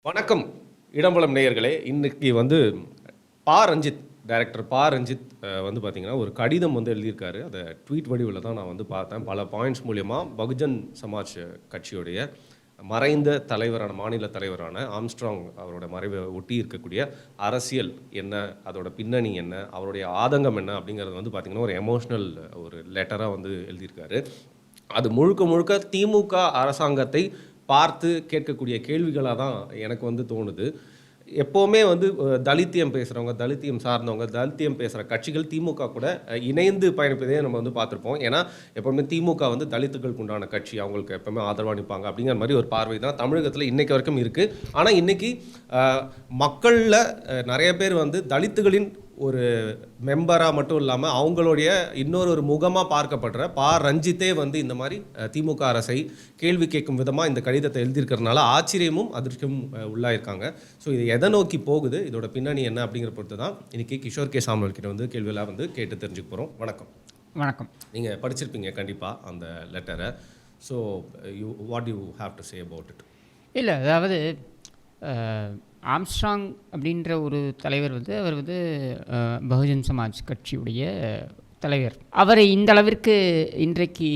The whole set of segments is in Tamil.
வணக்கம் இடம்பலம் நேயர்களே. இன்னைக்கு ரஞ்சித் டைரக்டர் ரஞ்சித் பார்த்தீங்கன்னா ஒரு கடிதம் எழுதியிருக்காரு. அதை ட்வீட் வடிவில் தான் நான் பார்த்தேன். பல பாயிண்ட்ஸ் மூலயமா பகுஜன் சமாஜ் கட்சியுடைய மறைந்த தலைவரான மாநில தலைவரான ஆம்ஸ்ட்ராங் அவரோட மறைவை ஒட்டி இருக்கக்கூடிய அரசியல் என்ன, அதோட பின்னணி என்ன, அவருடைய ஆதங்கம் என்ன அப்படிங்கிறது பார்த்தீங்கன்னா ஒரு எமோஷ்னல் ஒரு லெட்டராக எழுதியிருக்காரு. அது முழுக்க முழுக்க திமுக அரசாங்கத்தை பார்த்து கேட்கக்கூடிய கேள்விகளாக தான் எனக்கு தோணுது. எப்போவுமே தலித்தியம் பேசுகிறவங்க, தலித்தியம் சார்ந்தவங்க, தலித்தியம் பேசுகிற கட்சிகள் திமுக கூட இணைந்து பயணிப்பதே நம்ம பார்த்துருப்போம். ஏன்னா எப்போவுமே திமுக தலித்துகளுக்கு உண்டான கட்சி, அவங்களுக்கு எப்போவுமே ஆதரவாக நிற்பாங்க அப்படிங்கிற மாதிரி ஒரு பார்வை தான் தமிழகத்தில் இன்றைக்கு வரைக்கும் இருக்குது. ஆனால் இன்றைக்கி மக்களில் நிறைய பேர் தலித்துகளின் ஒரு மெம்பராக மட்டும் இல்லாமல் அவங்களுடைய இன்னொரு முகமாக பார்க்கப்படுற ரஞ்சித்தே இந்த மாதிரி திமுக அரசை கேள்வி கேட்கும் விதமாக இந்த கடிதத்தை எழுதியிருக்கிறதுனால ஆச்சரியமும் அதிர்ச்சியும் உள்ளாயிருக்காங்க. ஸோ இது எதை நோக்கி போகுது, இதோட பின்னணி என்ன அப்படிங்கிற பொறுத்து தான் இன்றைக்கி கிஷோர் கே சாமுவேல் கிட்ட கேள்வியெல்லாம் கேட்டு தெரிஞ்சுக்க போகிறோம். வணக்கம். வணக்கம். நீங்கள் படிச்சிருப்பீங்க கண்டிப்பாக அந்த லெட்டரை. So what you have to say about it? இல்லை, அதாவது ஆம்ஸ்ட்ராங் அப்படின்ற ஒரு தலைவர் அவர் பகுஜன் சமாஜ் கட்சியுடைய தலைவர். அவரை இந்த அளவிற்கு இன்றைக்கு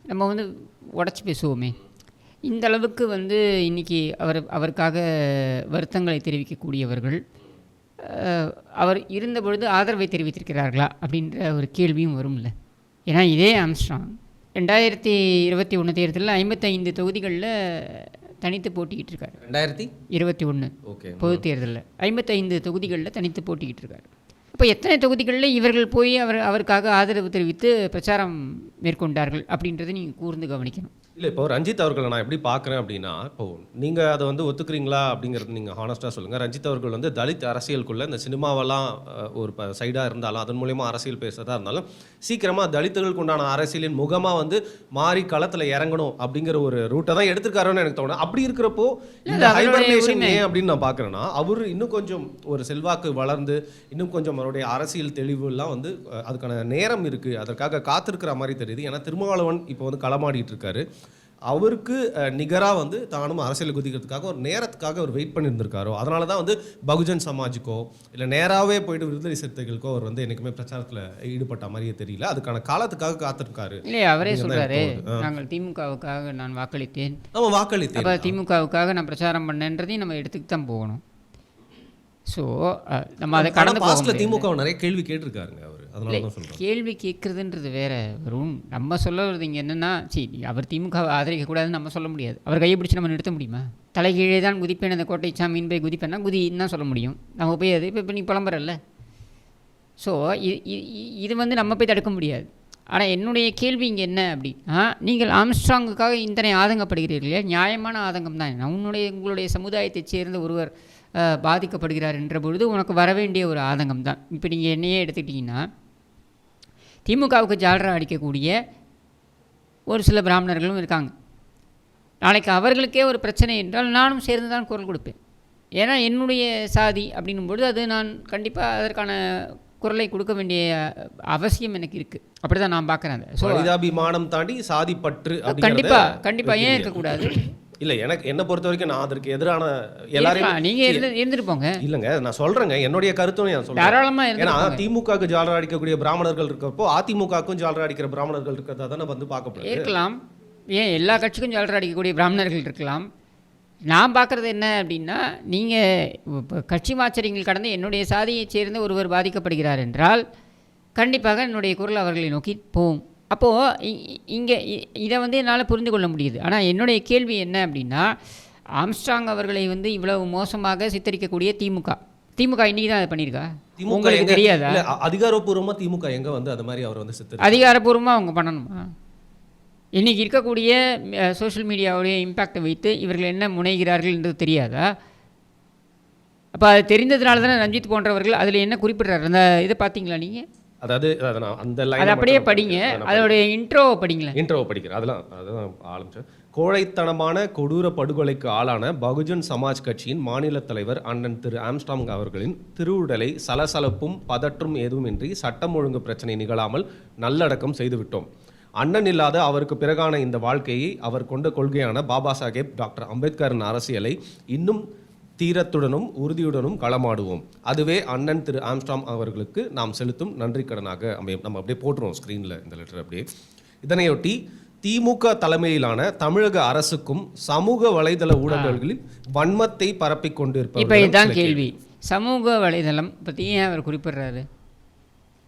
நம்ம உடச்சி பேசுவோமே, இந்த அளவுக்கு இன்றைக்கி அவருக்காக வருத்தங்களை தெரிவிக்கக்கூடியவர்கள் அவர் இருந்த பொழுது ஆதரவை தெரிவித்திருக்கிறார்களா அப்படின்ற ஒரு கேள்வியும் வரும்ல. ஏன்னா இதே ஆம்ஸ்ட்ராங் 2021 தேர்தலில் 55 தொகுதிகளில் தனித்து போட்டிக்கிட்டு இருக்காரு. 2021 பொது தேர்தலில் 55 தொகுதிகளில் தனித்து போட்டிக்கிட்டு இருக்காரு. அப்போ எத்தனை தொகுதிகளில் இவர்கள் போய் அவருக்காக ஆதரவு தெரிவித்து பிரச்சாரம் மேற்கொண்டார்கள் அப்படின்றத நீங்கள் கூர்ந்து கவனிக்கணும். இல்லை, இப்போ ரஞ்சித் அவர்களை நான் எப்படி பார்க்குறேன் அப்படின்னா, இப்போது நீங்கள் அதை ஒத்துக்கிறீங்களா அப்படிங்கிறது நீங்கள் ஹானஸ்ட்டாக சொல்லுங்கள். ரஞ்சித் அவர்கள் தலித் அரசியலுக்குள்ளே இந்த சினிமாவெல்லாம் ஒரு சைடாக இருந்தாலும், அதன் மூலயமா அரசியல் பேசுகிறதா இருந்தாலும், சீக்கிரமாக தலித்துகளுக்கு உண்டான அரசியலின் முகமாக மாறி களத்தில் இறங்கணும் அப்படிங்கிற ஒரு ரூட்டை தான் எடுத்துருக்காருன்னு எனக்கு தோணும். அப்படி இருக்கிறப்போ இந்த ஹைபர்னேஷன் ஏன் அப்படின்னு நான் பார்க்குறேன்னா, அவர் இன்னும் கொஞ்சம் ஒரு செல்வாக்கு வளர்ந்து இன்னும் கொஞ்சம் அவருடைய அரசியல் தெளிவுலாம் அதுக்கான நேரம் இருக்குது, அதற்காக காத்திருக்கிற மாதிரி தெரியுது. ஏன்னா திருமாவளவன் இப்போ களமாடிட்டு இருக்காரு. அவருக்கு நிகராக தானும் அரசியல் குதிக்கிறதுக்காக ஒரு நேரத்துக்காக அவர் வெயிட் பண்ணியிருந்திருக்காரோ, அதனால தான் பகுஜன் சமாஜுக்கோ இல்லை நேராகவே போயிட்டு விடுதலை சிறுத்தைகளுக்கோ அவர் என்றைக்குமே பிரச்சாரத்தில் ஈடுபட்ட மாதிரியே தெரியல. அதுக்கான காலத்துக்காக காத்திருக்காரு. இல்லையா, அவரே சொல்கிறாரு, நாங்கள் திமுகவுக்காக நான் வாக்களித்தேன், வாக்களித்தேன், அப்போ திமுகவுக்காக நான் பிரச்சாரம் பண்ணேன்றதையும் நம்ம எடுத்துக்கிட்டு தான் போகணும். ஸோ நம்ம அதை கடந்து போக திமுக நிறைய கேள்வி கேட்டிருக்காருங்க அவர். கேள்வி கேட்குறதுன்றது வேற வரும். நம்ம சொல்ல வருது இங்கே என்னென்னா, சரி அவர் திமுக ஆதரிக்கக்கூடாதுன்னு நம்ம சொல்ல முடியாது. அவர் கையை பிடிச்சி நம்ம நிறுத்த முடியுமா? தலைகீழே தான் குதிப்பேன், அந்த கோட்டை சாமியின் போய் குதிப்பேன்னா குதின்னு தான் சொல்ல முடியும். நம்ம போய் அது இப்போ நீ புலம்புறல்ல. ஸோ இது நம்ம போய் தடுக்க முடியாது. ஆனால் என்னுடைய கேள்வி இங்கே என்ன அப்படின்னா, நீங்கள் ஆம்ஸ்ட்ராங்குக்காக இத்தனை ஆதங்கப்படுகிறீர்களே, நியாயமான ஆதங்கம் தான். உங்களுடைய சமுதாயத்தைச் சேர்ந்த ஒருவர் பாதிக்கப்படுகிறார் என்ற பொழுது உனக்கு வர வேண்டிய ஒரு ஆதங்கம் தான். இப்போ நீங்கள் என்னையே எடுத்துக்கிட்டிங்கன்னா, திமுகவுக்கு ஜால்ரா அடிக்கக்கூடிய ஒரு சில பிராமணர்களும் இருக்காங்க. நாளைக்கு அவர்களுக்கே ஒரு பிரச்சனை என்றால் நானும் சேர்ந்து தான் குரல் கொடுப்பேன். ஏன்னா என்னுடைய சாதி அப்படின்னும் பொழுது அது நான் கண்டிப்பாக அதற்கான குரலை கொடுக்க வேண்டிய அவசியம் எனக்கு இருக்குது. அப்படி தான் நான் பார்க்குறேன். ஸோ மனிதாபிமானம் தாண்டி சாதி பற்று கண்டிப்பாக ஏன் இருக்கக்கூடாது? இல்லை, எனக்கு என்ன பொறுத்த வரைக்கும் நான் அதற்கு எதிரான எல்லாரையும் நீங்கள் இருந்துட்டு போங்க. இல்லைங்க, நான் சொல்கிறேங்க, என்னுடைய கருத்தும் நான் சொல்கிறேன். தாராளமாக. ஏன்னா திமுகவுக்கு ஜாலரா அடிக்கக்கூடிய பிராமணர்கள் இருக்கிறப்போ அதிமுகவுக்கும் ஜாலரா அடிக்கிற பிராமணர்கள் இருக்கிறதா தான் பார்க்கப்படுது. இருக்கலாம், ஏன் எல்லா கட்சிக்கும் ஜாலரா அடிக்கக்கூடிய பிராமணர்கள் இருக்கலாம். நான் பார்க்குறது என்ன அப்படின்னா, நீங்கள் இப்போ கட்சி மாச்சரியங்கள் கடந்து என்னுடைய சாதியைச் சேர்ந்த ஒருவர் பாதிக்கப்படுகிறார் என்றால் கண்டிப்பாக என்னுடைய குரல் அவர்களை நோக்கி போகும். அப்போது இங்கே இதை என்னால் புரிந்து கொள்ள முடியுது. ஆனால் என்னுடைய கேள்வி என்ன அப்படின்னா, ஆம்ஸ்ட்ராங் அவர்களை இவ்வளவு மோசமாக சித்தரிக்கக்கூடிய திமுக இன்றைக்கி தான் அதை பண்ணியிருக்கா? உங்களுக்கு தெரியாதா? அதிகாரப்பூர்வமாக திமுக எங்கே அது மாதிரி அவர் சித்தரி அதிகாரப்பூர்வமாக அவங்க பண்ணணுமா? இன்றைக்கி இருக்கக்கூடிய சோஷியல் மீடியாவுடைய இம்பேக்டை வைத்து இவர்கள் என்ன முனைகிறார்கள் என்றது தெரியாதா? அப்போ அது தெரிந்ததுனால தானே ரஞ்சித் போன்றவர்கள் அதில் என்ன குறிப்பிட்றாரு, அந்த இதை பார்த்தீங்களா நீங்கள்? அதாவது அந்த லைன் அப்படியே படிங்க, அதோடைய இன்ட்ரோவை படிங்களேன். இன்ட்ரோவை படிக்கிறேன். அதெல்லாம் ஆரம்பிச்சேன். கோழைத்தனமான கொடூர படுகொலைக்கு ஆளான பகுஜன் சமாஜ் கட்சியின் மாநில தலைவர் அண்ணன் திரு ஆம்ஸ்ட்ராங் அவர்களின் திருவுடலை சலசலப்பும் பதற்றும் ஏதுமின்றி சட்டம் ஒழுங்கு பிரச்சனை நிகழாமல் நல்லடக்கம் செய்துவிட்டோம். அண்ணன் இல்லாத அவருக்கு பிறகான இந்த வாழ்க்கையை அவர் கொண்ட கொள்கையான பாபா சாஹேப் டாக்டர் அம்பேத்கரின் அரசியலை இன்னும் தீரத்துடனும் உறுதியுடனும் களமாடுவோம். அதுவே அண்ணன் திரு ஆம்ஸ்ட்ராங் அவர்களுக்கு நாம் செலுத்தும் நன்றி கடனாக அமையும். நம்ம அப்படியே போட்டுருவோம் ஸ்க்ரீனில் இந்த லெட்டர் அப்படியே. இதனையொட்டி திமுக தலைமையிலான தமிழக அரசுக்கும் சமூக வலைதள ஊடகங்களில் வன்மத்தை பரப்பிக் கொண்டிருப்பவர். இப்போ இதுதான் கேள்வி, சமூக வலைதளம் பற்றி ஏன் அவர் குறிப்பிடுறாரு?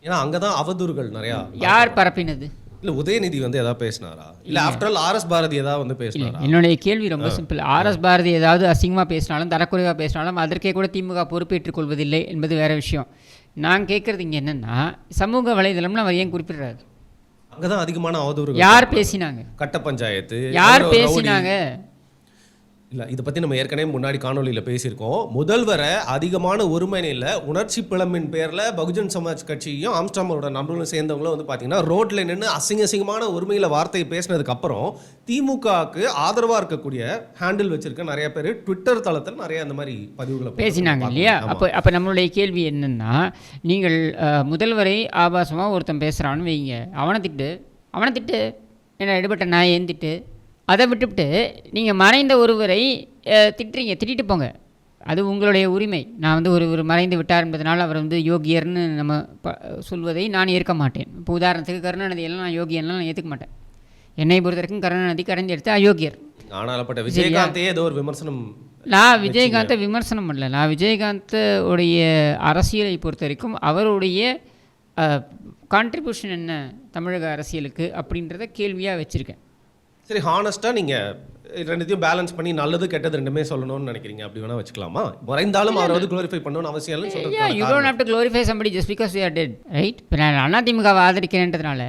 ஏன்னா அங்கதான் அவதூறுகள் நிறையா. யார் பரப்பினது? இல்லை உதயநிதி வந்து எதாவது பேசினாரா, இல்லை ஆஃப்டர் ஆல் ஆர்எஸ் பாரதி ஏதாவது வந்து பேசினாரா? என்னுடைய கேள்வி ரொம்ப சிம்பிள். ஆர்எஸ் பாரதி ஏதாவது அசிங்கமாக பேசினாலும் தரக்குறைவாக பேசினாலும் அதற்கே கூட திமுக பொறுப்பேற்றுக் கொள்வதில்லை என்பது வேற விஷயம். நான் கேட்குறது இங்கே என்னென்னா, சமூக வலைதளம்னு அவர் ஏன் குறிப்பிடுறாரு? அங்கதான் அதிகமான அவதூறுகள். யார் பேசினாங்க? கட்ட பஞ்சாயத்து யார் பேசினாங்க? இல்லை இதை பற்றி நம்ம ஏற்கனவே முன்னாடி காணொலியில் பேசியிருக்கோம். முதல்வரை அதிகமான ஒருமையில் உணர்ச்சி பிளம்பின் பேரில் பகுஜன் சமாஜ் கட்சியும் ஆம்ஸ்ட்ராங்கோட நண்பர்களும் சேர்ந்தவங்களும் வந்து பார்த்தீங்கன்னா ரோட்டில் நின்று அசிங்கமான ஒருமையில் வார்த்தையை பேசினதுக்கப்புறம் திமுகவுக்கு ஆதரவாக இருக்கக்கூடிய ஹேண்டில் வச்சிருக்க நிறைய பேர் ட்விட்டர் தளத்தில் நிறைய அந்த மாதிரி பதிவுகளை பேசினாங்க இல்லையா? அப்போ நம்மளுடைய கேள்வி என்னென்னா, நீங்கள் முதல்வரை ஆபாசமாக ஒருத்தன் பேசுகிறான்னு வைங்க, அவனை திட்டு என்ன எடுபட்ட நான் ஏந்திட்டு அதை விட்டுவிட்டு நீங்கள் மறைந்த ஒருவரை திட்டிட்டு போங்க, அது உங்களுடைய உரிமை. நான் வந்து ஒரு மறைந்து விட்டார் என்பதனால் அவர் வந்து யோகியர்னு நம்ம சொல்வதை நான் ஏற்க மாட்டேன். இப்போ உதாரணத்துக்கு கருணாநிதி எல்லாம் நான் யோகியெல்லாம் நான் ஏற்றுக்க மாட்டேன். என்னை பொறுத்த வரைக்கும் கருணாநிதி கடைஞ்சி எடுத்து அயோக்கியர். ஆனாலப்பட்ட விஜயகாந்தே ஏதோ ஒரு விமர்சனம். நான் விஜயகாந்தை விமர்சனம் பண்ணல. நான் விஜயகாந்த் உடைய அரசியலை பொறுத்த வரைக்கும் அவருடைய கான்ட்ரிபியூஷன் என்ன தமிழக அரசியலுக்கு அப்படின்றத கேள்வியாக வச்சுருக்கேன். சரி, ஹானஸ்ட்டாக நீங்கள் ரெண்டுத்தையும் பேலன்ஸ் பண்ணி நல்லது கெட்டது ரெண்டுமே சொல்லணும்னு நினைக்கிறீங்க, அப்படி வேணால் வச்சுக்கலாமா? மறைந்தாலும் அவரை வந்து க்ளோரிஃபை பண்ணணும்னு அவசியம் இல்லைன்னு சொல்கிறேன். You don't have to glorify somebody just because you are dead, right? இப்போ நான் அதிமுகவை ஆதரிக்கிறேன்றதுனால,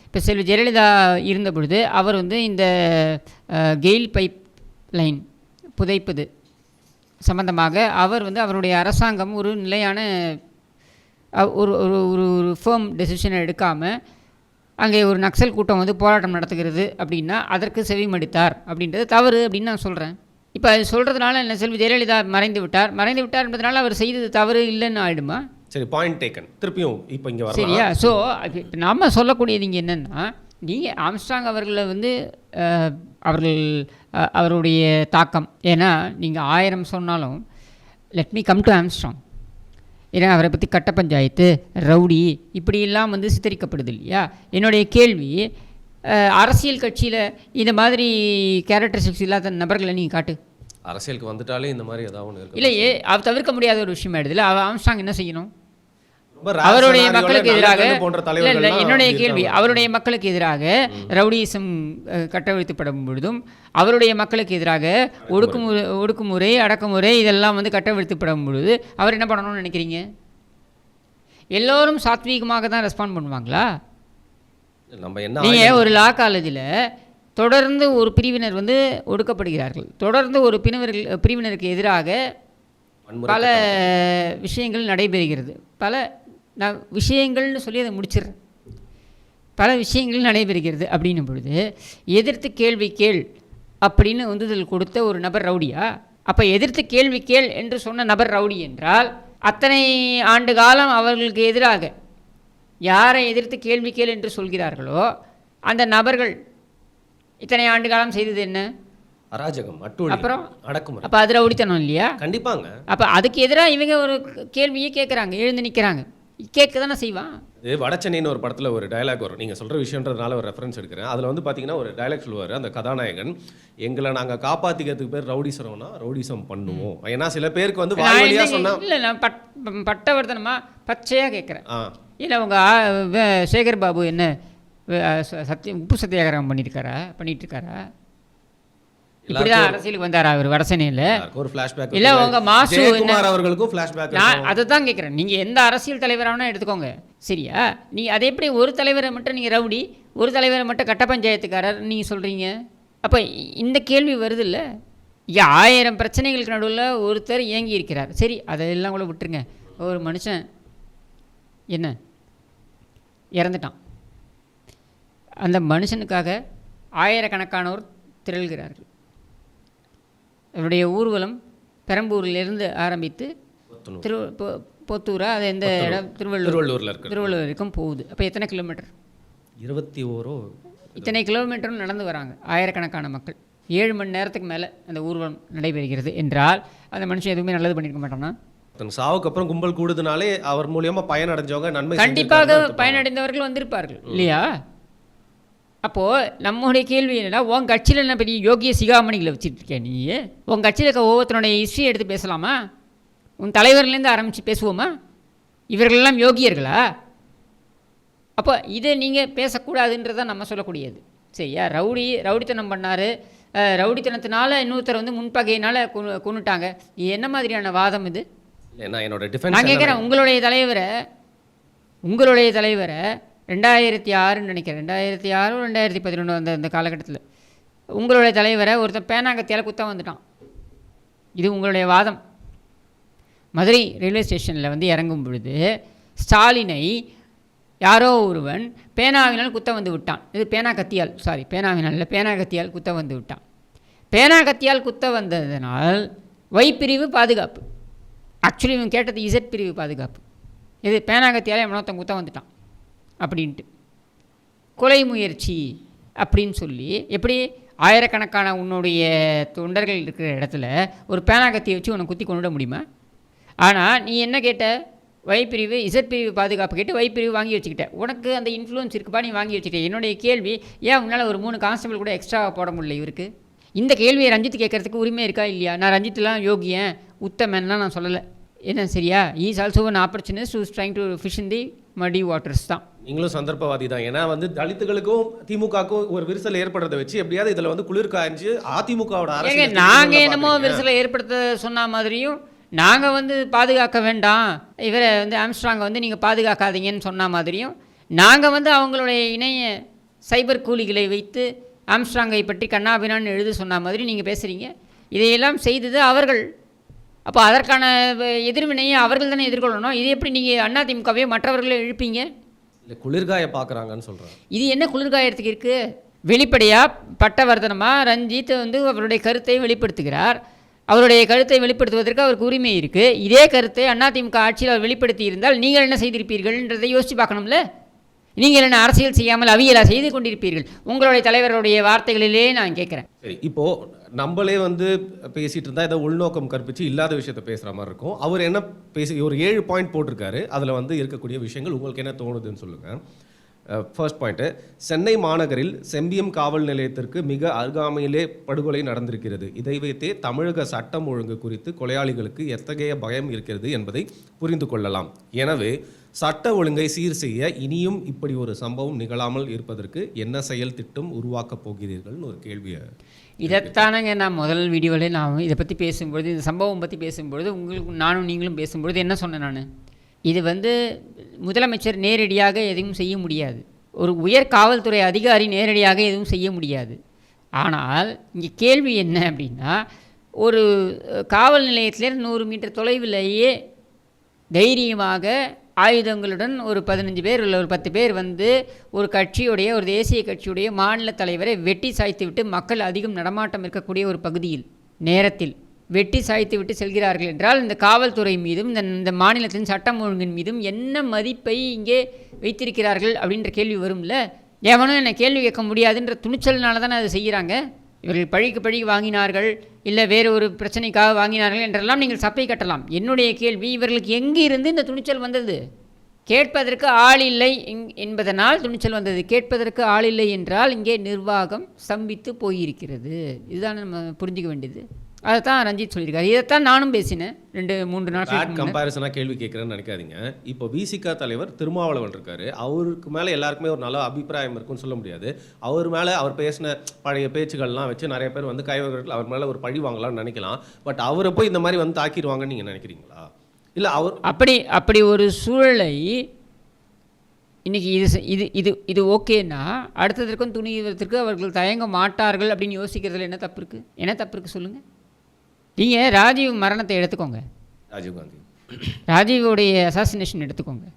இப்போ செல்வி ஜெயலலிதா இருந்த பொழுது அவர் வந்து இந்த கெயில் பைப் லைன் புதைப்பது சம்பந்தமாக அவர் வந்து அவருடைய அரசாங்கம் ஒரு நிலையான ஒரு ஒரு ஒரு ஃபேர்ம் டெசிஷனை எடுக்காமல் அங்கே ஒரு நக்சல் கூட்டம் வந்து போராட்டம் நடத்துகிறது அப்படின்னா அதற்கு செவிமடித்தார் அப்படின்றது தவறு அப்படின்னு நான் சொல்கிறேன். இப்போ அது சொல்கிறதுனால என்ன, செல்வி ஜெயலலிதா மறைந்து விட்டார் என்பதனால அவர் செய்தது தவறு இல்லைன்னு ஆகிடுமா? சரி, பாயிண்ட் டேக்கன். திருப்பியும் இப்போ இங்கே வர சரியா? ஸோ இப்போ நம்ம சொல்லக்கூடியது இங்கே என்னென்னா, நீங்கள் ஆம்ஸ்ட்ராங் அவர்களை வந்து அவருடைய தாக்கம், ஏன்னா நீங்கள் 1000 சொன்னாலும் let me come to Armstrong. ஏன்னா அவரை பற்றி கட்ட பஞ்சாயத்து, ரவுடி இப்படியெல்லாம் வந்து சித்தரிக்கப்படுது இல்லையா? என்னுடைய கேள்வி, அரசியல் கட்சியில் இந்த மாதிரி கேரக்டரிஸ்டிக்ஸ் இல்லாத நபர்களை நீங்கள் காட்டு. அரசியலுக்கு வந்துட்டாலே இந்த மாதிரி ஏதாவது ஒன்று இல்லையே, அவர் தவிர்க்க முடியாத ஒரு விஷயம் ஆயிடுதுல. ஆம்ஸ்ட்ராங் என்ன செய்யணும்? அவருடைய மக்களுக்கு எதிராக என்னுடைய கேள்வி, அவருடைய மக்களுக்கு எதிராக ரவுடிசம் கட்டவிழ்த்துப்படும் பொழுதும் அவருடைய மக்களுக்கு எதிராக ஒடுக்குமுறை அடக்குமுறை இதெல்லாம் வந்து கட்டவிழ்த்துப்படும் பொழுது அவர் என்ன பண்ணணும்னு நினைக்கிறீங்க? எல்லோரும் சாத்வீகமாக தான் ரெஸ்பாண்ட் பண்ணுவாங்களா? நீங்கள் ஒரு லா காலேஜில் தொடர்ந்து ஒரு பிரிவினர் வந்து ஒடுக்கப்படுகிறார்கள், தொடர்ந்து ஒரு பிரிவினருக்கு எதிராக பல விஷயங்கள் நடைபெறுகிறது. நான் விஷயங்கள்னு சொல்லி அதை முடிச்சிடுறேன். பல விஷயங்கள் நடைபெறுகிறது அப்படின்னும் பொழுது எதிர்த்து கேள்வி கேள் அப்படின்னு உந்துதல் கொடுத்த ஒரு நபர் ரவுடியா? அப்போ எதிர்த்து கேள்வி கேள் என்று சொன்ன நபர் ரவுடி என்றால், அத்தனை ஆண்டு காலம் அவர்களுக்கு எதிராக யாரை எதிர்த்து கேள்வி கேள் என்று சொல்கிறார்களோ அந்த நபர்கள் இத்தனை ஆண்டு காலம் செய்தது என்ன? அராஜகம், அப்புறம் அடக்குமுறை. அப்போ அது ரவுடித்தனம் இல்லையா? கண்டிப்பாங்க. அப்போ அதுக்கு எதிராக இவங்க ஒரு கேள்வியே கேட்குறாங்க, எழுந்து நிற்கிறாங்க, கேட்க தானே செய்வான். இது வடச்சென்னைன்னு ஒரு படத்தில் ஒரு டயலாக் வரும், நீங்கள் சொல்கிற விஷயன்றதுனால ஒரு ரெஃபரன்ஸ் எடுக்கிறேன். அதில் வந்து பார்த்தீங்கன்னா ஒரு டயலாக் சொல்லுவார் அந்த கதாநாயகன், எங்களை நாங்கள் காப்பாற்றிக்கிறதுக்கு பேர் ரவுடிசரம்னா ரவுடிசம் பண்ணுவோம். ஏன்னா சில பேருக்கு வந்து வாய்வழியாக சொன்னால் இல்லை, நான் பட்டவர்த்தனமா பச்சையாக கேட்குறேன். இல்லை உங்கள் சேகர் பாபு என்ன உப்பு சத்தியாகிரகம் பண்ணிட்டு இருக்காரா? இப்படிதான் அரசியலுக்கு வந்தாரா அவர் வடசென்னையில்? ஒரு ஃப்ளாஷ்பேக் இல்லை உங்கள் மாசு அவர்களுக்கும் ஃப்ளாஷ்பேக். நான் அதை தான் கேட்குறேன். நீங்கள் எந்த அரசியல் தலைவரானா எடுத்துக்கோங்க, சரியா? நீங்கள் அதை எப்படி ஒரு தலைவரை மட்டும் நீங்கள் ரவுடி, ஒரு தலைவரை மட்டும் கட்ட பஞ்சாயத்துக்காரர் நீங்கள் சொல்கிறீங்க? அப்போ இந்த கேள்வி வருது இல்லை? 1000 பிரச்சனைகளுக்கு நடுவில் ஒருத்தர் இயங்கி இருக்கிறார். சரி, அதெல்லாம் கூட விட்டுருங்க. ஒரு மனுஷன் என்ன இறந்துட்டான், அந்த மனுஷனுக்காக ஆயிரக்கணக்கானோர் திரள்கிறார்கள். அவருடைய ஊர்வலம் பெரம்பூரிலிருந்து ஆரம்பித்து பொத்தூரா, அது எந்த இடம்? திருவள்ளூர் வரைக்கும் போகுது. அப்போ எத்தனை கிலோமீட்டர்? 21. இத்தனை கிலோமீட்டரும் நடந்து வராங்க ஆயிரக்கணக்கான மக்கள். 7 மணி நேரத்துக்கு மேலே அந்த ஊர்வலம் நடைபெறுகிறது என்றால் அந்த மனுஷன் எதுவுமே நல்லது பண்ணியிருக்க மாட்டானா? தன் சாவுக்கு அப்புறம் கும்பல் கூடுதுனாலே அவர் மூலியமா பயனடைஞ்சவங்க நன்மை கண்டிப்பாக பயனடைந்தவர்கள் வந்திருப்பார்கள் இல்லையா? அப்போது நம்முடைய கேள்வி என்னன்னா, உன் கட்சியில் என்ன பெரிய யோகிய சிகாமணிகளை வச்சுட்டு இருக்கேன் நீ? உன் கட்சியில் இருக்க ஒவ்வொருத்தனுடைய ஹிஸ்ட்ரி எடுத்து பேசலாமா? உன் தலைவர்லேருந்து ஆரம்பித்து பேசுவோமா? இவர்களெல்லாம் யோகியர்களா? அப்போ இதை நீங்கள் பேசக்கூடாதுன்றதான் நம்ம சொல்லக்கூடியது. சரியா? ரவுடித்தனம் பண்ணார், ரவுடித்தனத்தினால இன்னொருத்தர் வந்து முன்பகையினால் கொண்டுட்டாங்க. இது என்ன மாதிரியான வாதம் இது? நான் என்னோட டிஃபென்ஸ் நான் கேட்குறேன், உங்களுடைய தலைவரை 2006 நினைக்கிறேன், 2006 2011 அந்த காலகட்டத்தில் உங்களுடைய தலைவரை ஒருத்தன் பேனாங்கத்தியால் குத்த வந்துட்டான். இது உங்களுடைய வாதம். மதுரை ரயில்வே ஸ்டேஷனில் வந்து இறங்கும் பொழுது ஸ்டாலினை யாரோ ஒருவன் பேனாவினால் குத்த வந்து விட்டான். இது பேனா கத்தியால் குத்த வந்து விட்டான். பேனா கத்தியால் குத்த வந்ததனால் பிரிவு பாதுகாப்பு. ஆக்சுவலி இவன் கேட்டது இசட் பிரிவு பாதுகாப்பு. இது பேனா கத்தியால் எவனொருத்தன் குத்த வந்துட்டான் அப்படின்ட்டு கொலை முயற்சி அப்படின்னு சொல்லி, எப்படி ஆயிரக்கணக்கான உன்னுடைய தொண்டர்கள் இருக்கிற இடத்துல ஒரு பேனா கத்தியை வச்சு உன்னை குத்தி கொண்டுட முடியுமா? ஆனால் நீ என்ன கேட்ட? பிரிவு இசட் பிரிவு பாதுகாப்பு கேட்டு பிரிவு வாங்கி வச்சுக்கிட்ட. உனக்கு அந்த இன்ஃப்ளூயன்ஸ் இருக்குப்பா, நீ வாங்கி வச்சுக்கிட்ட. என்னுடைய கேள்வி, ஏன் உன்னால் ஒரு 3 கான்ஸ்டபிள் கூட எக்ஸ்ட்ராவாக போட முடியல இவருக்கு? இந்த கேள்வியை ரஞ்சித் கேட்கறதுக்கு உரிமை இருக்கா இல்லையா? நான் ரஞ்சித்லாம் யோகியன் உத்தமன்லாம் நான் சொல்லலை. என்ன சரியா? Is also an opportunist who is trying to fish in the muddy waters தான். நீங்களும் சந்தர்ப்பவாதி தான். ஏன்னா வந்து தலித்துகளுக்கும் திமுகவுக்கும் ஒரு விரிசல் ஏற்படுறதை வச்சு எப்படியாவது இதில் வந்து குளிர் காய்ஞ்சு அதிமுகவோட அரசு நாங்கள் என்னமோ விரிசலை ஏற்படுத்த சொன்ன மாதிரியும், நாங்கள் வந்து பாதுகாக்க வேண்டாம், இவரை வந்து ஆம்ஸ்ட்ராங்கை வந்து நீங்கள் பாதுகாக்காதீங்கன்னு சொன்ன மாதிரியும், நாங்கள் வந்து அவங்களுடைய இணைய சைபர் கூலிகளை வைத்து ஆம்ஸ்ட்ராங்கை பற்றி கண்ணாபின்னான்னு எழுத சொன்ன மாதிரி நீங்கள் பேசுகிறீங்க. இதையெல்லாம் செய்தது அவர்கள். அப்போ அதற்கான எதிர்வினையை அவர்கள் தானே எதிர்கொள்ளணும். இது எப்படி நீங்கள் அதிமுகவே மற்றவர்களை இழுப்பீங்க? இல்லை, குளிர்காய பார்க்குறாங்கன்னு சொல்கிறேன். இது என்ன குளிர்காயத்துக்கு இருக்குது? வெளிப்படையாக பட்டவர்தனமாக ரஞ்சித் வந்து அவருடைய கருத்தை வெளிப்படுத்துகிறார். அவருடைய கருத்தை வெளிப்படுத்துவதற்கு அவருக்கு உரிமை இருக்குது. இதே கருத்தை அதிமுக ஆட்சியில் அவர் வெளிப்படுத்தி இருந்தால் நீங்கள் என்ன செய்திருப்பீர்கள்ன்றதை யோசித்து பார்க்கணும்ல. நீங்கள் என்ன அரசியல் செய்யாமல் அவியலா செய்து கொண்டிருப்பீர்கள்? உங்களுடைய தலைவருடைய வார்த்தைகளிலே நான் கேட்குறேன். சரி, இப்போது நம்மளே வந்து பேசிகிட்டு இருந்தால் ஏதோ உள்நோக்கம் கற்பிச்சு இல்லாத விஷயத்த பேசுகிற மாதிரி இருக்கும். அவர் என்ன ஒரு 7 பாயிண்ட் போட்டிருக்காரு. அதில் வந்து இருக்கக்கூடிய விஷயங்கள் உங்களுக்கு என்ன தோணுதுன்னு சொல்லுங்கள். ஃபர்ஸ்ட் பாயிண்ட்டு, சென்னை மாநகரில் செம்பியம் காவல் நிலையத்திற்கு மிக அருகாமையிலே படுகொலை நடந்திருக்கிறது. இதை வைத்தே தமிழக சட்டம் ஒழுங்கு குறித்து கொலையாளிகளுக்கு எத்தகைய பயம் இருக்கிறது என்பதை புரிந்து கொள்ளலாம். எனவே சட்ட ஒழுங்கை சீர் செய்ய இனியும் இப்படி ஒரு சம்பவம் நிகழாமல் இருப்பதற்கு என்ன செயல் திட்டம் உருவாக்கப் போகிறீர்கள்னு ஒரு கேள்வியை. இதைத்தானங்க நான் முதல் வீடியோவிலே நான் இதை பற்றி பேசும்பொழுது, இந்த சம்பவம் பற்றி பேசும்பொழுது, உங்களுக்கு நானும் நீங்களும் பேசும்பொழுது என்ன சொன்னேன் நான்? இது வந்து முதலமைச்சர் நேரடியாக எதுவும் செய்ய முடியாது, ஒரு உயர் காவல்துறை அதிகாரி நேரடியாக எதுவும் செய்ய முடியாது. ஆனால் இங்கே கேள்வி என்ன அப்படின்னா, ஒரு காவல் நிலையத்திலேருந்து 100 மீட்டர் தொலைவிலேயே தைரியமாக ஆயுதங்களுடன் ஒரு 15 பேர் இல்லை ஒரு 10 பேர் வந்து ஒரு கட்சியுடைய, ஒரு தேசிய கட்சியுடைய மாநில தலைவரை வெட்டி சாய்த்து விட்டு, மக்கள் அதிகம் நடமாட்டம் இருக்கக்கூடிய ஒரு பகுதியில் நேரத்தில் வெட்டி சாய்த்து விட்டு செல்கிறார்கள் என்றால், இந்த காவல்துறை மீதும் இந்த மாநிலத்தின் சட்டம் ஒழுங்கின் மீதும் என்ன மதிப்பை இங்கே வைத்திருக்கிறார்கள் அப்படின்ற கேள்வி வரும்ல. எவனும் என்னை கேள்வி கேட்க முடியாதுன்ற துணிச்சல்னால தானே அதை செய்கிறாங்க. இவர்கள் பழிக்கு வாங்கினார்கள், இல்லை வேறு ஒரு பிரச்சனைக்காக வாங்கினார்கள் என்றெல்லாம் நீங்கள் சப்பை கட்டலாம். என்னுடைய கேள்வி, இவர்களுக்கு எங்கே இருந்து இந்த துணிச்சல் வந்தது? கேட்பதற்கு ஆள் இல்லை என்பதனால் துணிச்சல் வந்தது. கேட்பதற்கு ஆள் இல்லை என்றால் இங்கே நிர்வாகம் ஸ்தம்பித்து போயிருக்கிறது. இதுதான் நம்ம புரிஞ்சிக்க வேண்டியது. அதை தான் ரஞ்சித் சொல்லியிருக்காரு. இதைத்தான் நானும் பேசினேன் 2-3 நாட்கள். கம்பேரிசனாக கேள்வி கேட்குறேன்னு நினைக்காதீங்க. இப்போ விசிக தலைவர் திருமாவளவன் இருக்காரு. அவருக்கு மேலே எல்லாருக்குமே ஒரு நல்ல அபிப்பிராயம் இருக்குன்னு சொல்ல முடியாது. அவர் மேலே அவர் பேசின பழைய பேச்சுகள்லாம் வச்சு நிறைய பேர் வந்து கைவர்கள் அவர் மேலே ஒரு பழி வாங்கலாம்னு நினைக்கலாம். பட் அவரை போய் இந்த மாதிரி வந்து தாக்கிடுவாங்கன்னு நீங்கள் நினைக்கிறீங்களா? இல்லை, அவர் அப்படி ஒரு சூழலை இன்றைக்கி இது ஓகேன்னா அடுத்ததற்கும் துணிவதற்கு அவர்கள் தயங்க மாட்டார்கள் அப்படின்னு யோசிக்கிறதுல என்ன தப்பு இருக்குது சொல்லுங்கள். நீங்கள் ராஜீவ் மரணத்தை எடுத்துக்கோங்க, ராஜீவோடைய அசாசினேஷன் எடுத்துக்கோங்க.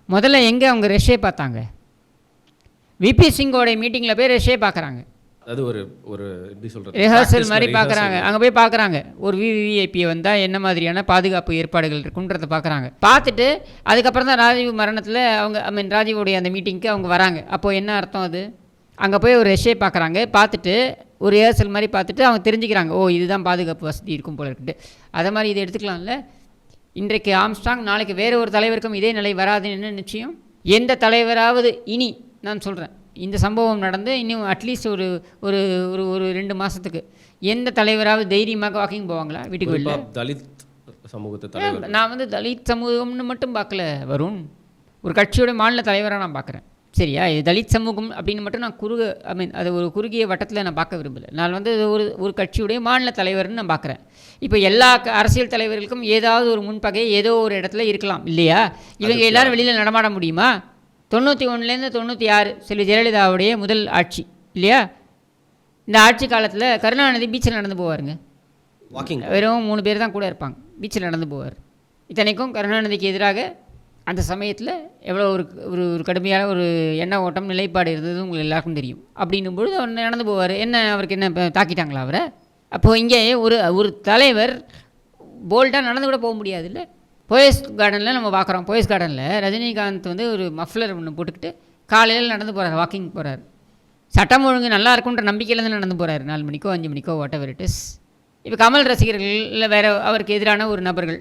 முதல்ல எங்கே அவங்க ரெஷே பார்த்தாங்க? விபி சிங்கோடைய மீட்டிங்கில் போய் ரெஷே பார்க்குறாங்க. அது ஒரு எப்படி சொல்கிறது, ரிஹர்சல் மாதிரி பார்க்குறாங்க. அங்கே போய் பார்க்குறாங்க ஒரு விவிஐபியை வந்தால் என்ன மாதிரியான பாதுகாப்பு ஏற்பாடுகள் இருக்குன்றதை பார்க்குறாங்க. பார்த்துட்டு அதுக்கப்புறம் தான் ராஜீவ் மரணத்தில் அவங்க ராஜீவோடைய அந்த மீட்டிங்க்கு அவங்க வராங்க. அப்போது என்ன அர்த்தம்? அது அங்கே போய் ஒரு ரெஷே பார்க்குறாங்க, பார்த்துட்டு ஒரு ரிஹர்சல் மாதிரி பார்த்துட்டு அவங்க தெரிஞ்சுக்கிறாங்க, ஓ இதுதான் பாதுகாப்பு வசதி இருக்கும் போல இருக்குது. அதை மாதிரி இதை எடுத்துக்கலாம்ல. இன்றைக்கு ஆம்ஸ்ட்ராங், நாளைக்கு வேறு ஒரு தலைவருக்கும் இதே நிலை வராதுன்னு என்ன நிச்சயம்? எந்த தலைவராவது இனி நான் சொல்கிறேன், இந்த சம்பவம் நடந்து இன்னும் அட்லீஸ்ட் ஒரு ஒரு ஒரு ஒரு 2 மாதத்துக்கு எந்த தலைவராவது தைரியமாக வாக்கிங் போவாங்களா வீட்டுக்கு வெளில? தலித் சமூகத்தை தலைவர் நான் வந்து தலித் சமூகம்னு மட்டும் பார்க்கல வருண், ஒரு கட்சியோட மாநில தலைவராக நான் பார்க்குறேன். சரியா? இது தலித் சமூகம் அப்படின்னு மட்டும் நான் அது ஒரு குறுகிய வட்டத்தில் நான் பார்க்க விரும்பலை. நான் வந்து ஒரு கட்சியுடைய மாநில தலைவர்னு நான் பார்க்குறேன். இப்போ எல்லா அரசியல் தலைவர்களுக்கும் ஏதாவது ஒரு முன்பகை ஏதோ ஒரு இடத்துல இருக்கலாம் இல்லையா? இவங்க எல்லாரும் வெளியில் நடமாட முடியுமா? 91லேருந்து 96 செல்வி ஜெயலலிதாவுடைய முதல் ஆட்சி இல்லையா? இந்த ஆட்சி காலத்தில் கருணாநிதி பீச்சில் நடந்து போவாருங்க. வாக்கிங் வெறும் 3 பேர் தான் கூட இருப்பாங்க, பீச்சில் நடந்து போவார். இத்தனைக்கும் கருணாநிதிக்கு எதிராக அந்த சமயத்தில் எவ்வளோ ஒரு ஒரு கடுமையான ஒரு எண்ண ஓட்டம் நிலைப்பாடு இருந்தது உங்களுக்கு எல்லாருக்கும் தெரியும். அப்படின்னும் பொழுது அவர் நடந்து போவார். என்ன அவருக்கு என்ன தாக்கிட்டாங்களா அவரை? அப்போது இங்கே ஒரு தலைவர் போல்டாக நடந்து கூட போக முடியாது இல்லை? போயஸ் கார்டனில் நம்ம பார்க்குறோம், போயஸ் கார்டனில் ரஜினிகாந்த் வந்து ஒரு மஃப்ளர் ஒன்று போட்டுக்கிட்டு காலையில் நடந்து போகிறார், வாக்கிங் போகிறார். சட்டம் ஒழுங்கு நல்லா இருக்குன்ற நம்பிக்கையிலேருந்து நடந்து போகிறார், 4 மணிக்கோ 5 மணிக்கோ வாட் எவர் இட் இஸ். இப்போ கமல் ரசிகர்கள் இல்லை வேறு அவருக்கு எதிரான ஒரு நபர்கள்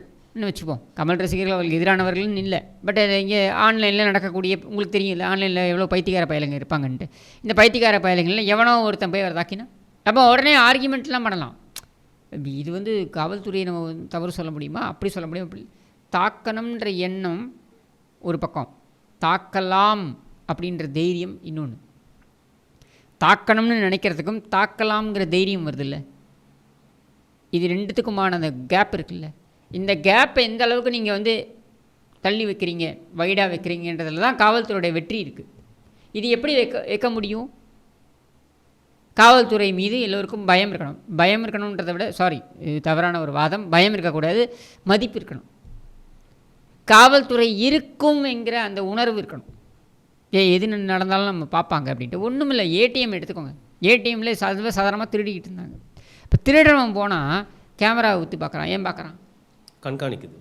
வச்சுப்போம், கமல் ரசிகர்கள் அவர்களுக்கு எதிரானவர்கள்னு இல்லை. பட் இங்கே ஆன்லைனில் நடக்கக்கூடிய உங்களுக்கு தெரியும் ஆன்லைனில் எவ்வளோ பைத்தியக்கார பயலுங்க இருப்பாங்கன்ட்டு. இந்த பைத்தியக்கார பயலுங்களில் எவனோ ஒருத்தன் போய் அவர் தாக்கினா நம்ம உடனே ஆர்கியூமெண்ட்லாம் பண்ணலாம். இது வந்து காவல்துறையை நம்ம தவறு சொல்ல முடியுமா? அப்படி சொல்ல முடியும். அப்படி தாக்கணுன்ற எண்ணம் ஒரு பக்கம், தாக்கலாம் அப்படின்ற தைரியம் இன்னொன்று. தாக்கணும்னு நினைக்கிறதுக்கும் தாக்கலாம்ங்கிற தைரியம் வருது இல்லை, இது ரெண்டுத்துக்குமான அந்த கேப் இருக்குல்ல. இந்த கேப்பை எந்த அளவுக்கு நீங்கள் வந்து தள்ளி வைக்கிறீங்க, வைடாக வைக்கிறீங்கன்றதில் தான் காவல்துறையுடைய வெற்றி இருக்குது. இது எப்படி வைக்க முடியும்? காவல்துறை மீது எல்லோருக்கும் பயம் இருக்கணும். பயம் இருக்கணுன்றதை விட இது தவறான ஒரு வாதம், பயம் இருக்கக்கூடாது, மதிப்பு இருக்கணும். காவல்துறை இருக்கும் என்கிற அந்த உணர்வு இருக்கணும். எது நடந்தாலும் நம்ம பார்ப்பாங்க அப்படின்ட்டு. ஒன்றும் இல்லை, ஏடிஎம் எடுத்துக்கோங்க. ஏடிஎம்மில் சாதாரணமாக திருடிக்கிட்டு இருந்தாங்க. இப்போ திருடுறவன் போனால் கேமராவை ஊற்றி பார்க்குறான். ஏன் பார்க்குறான்? கண்காணிக்குது.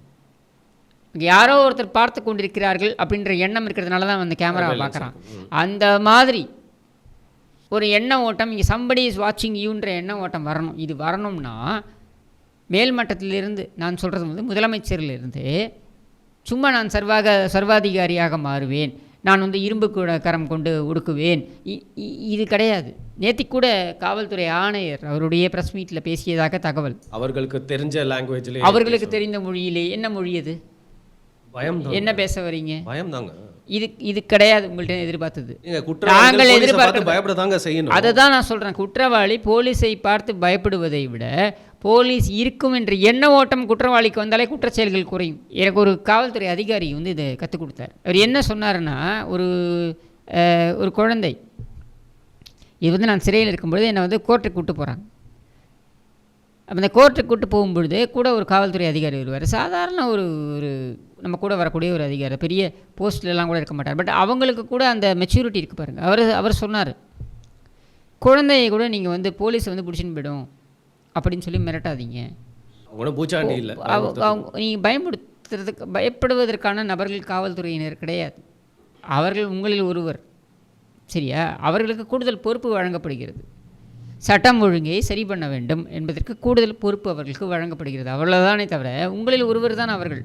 யாரோ ஒருத்தர் பார்த்து கொண்டிருக்கிறார்கள் அப்படின்ற எண்ணம் இருக்கிறதுனால தான் அந்த கேமராவை பார்க்குறான். அந்த மாதிரி ஒரு எண்ண ஓட்டம், இங்கே சம்படி இஸ் வாட்சிங் யூன்ற எண்ண ஓட்டம் வரணும். இது வரணும்னா மேல்மட்டத்திலிருந்து, நான் சொல்கிறது வந்து முதலமைச்சரிலிருந்து, சும்மா நான் சர்வாதிகாரியாக மாறுவேன், நான் வந்து இரும்பு கரம் கொண்டு ஒடுக்குவேன், இது கிடையாது. நேற்று கூட காவல்துறை ஆணையர் அவருடைய ப்ரெஸ் மீட்டில் பேசியதாக தகவல். அவர்களுக்கு தெரிஞ்ச லாங்குவேஜில், அவர்களுக்கு தெரிந்த மொழியிலே. என்ன மொழி அது? பயம். என்ன பேச வரீங்க? பயம் தாங்க. இது கிடையாது உங்கள்கிட்ட எதிர்பார்த்தது. நாங்கள் எதிர்பார்த்து பயப்படதாங்க செய்யணும். அதை தான் நான் சொல்கிறேன். குற்றவாளி போலீஸை பார்த்து பயப்படுவதை விட போலீஸ் இருக்கும் என்ற எண்ண ஓட்டம் குற்றவாளிக்கு வந்தாலே குற்றச்செயல்கள் குறையும். எனக்கு ஒரு காவல்துறை அதிகாரி வந்து இதை கற்றுக் கொடுத்தார். அவர் என்ன சொன்னார்னா, ஒரு குழந்தை இது வந்து நான் சிறையில் இருக்கும்பொழுது என்னை வந்து கோர்ட்டுக்கு கூப்பிட்டு போகிறாங்க. அப்போ இந்த கோர்ட்டுக்கு கூப்பிட்டு போகும்பொழுது கூட ஒரு காவல்துறை அதிகாரி வருவார். சாதாரண ஒரு நம்ம கூட வரக்கூடிய ஒரு அதிகாரி, பெரிய போஸ்ட்லலாம் கூட இருக்க மாட்டார். பட் அவங்களுக்கு கூட அந்த மெச்சூரிட்டி இருக்குது பாருங்கள். அவர் சொன்னார், குழந்தையை கூட நீங்கள் வந்து போலீஸ் வந்து பிடிச்சின்னு போயிடும் அப்படின்னு சொல்லி மிரட்டாதீங்க. பூச்சாண்டி இல்லை, நீங்கள் பயப்படுவதற்கான நபர்கள் காவல்துறையினர் கிடையாது. அவர்கள் உங்களில் ஒருவர். சரியா? அவர்களுக்கு கூடுதல் பொறுப்பு வழங்கப்படுகிறது. சட்டம் ஒழுங்கை சரி பண்ண வேண்டும் என்பதற்கு கூடுதல் பொறுப்பு அவர்களுக்கு வழங்கப்படுகிறது. அவ்வளோதானே தவிர உங்களில் ஒருவர் தான் அவர்கள்.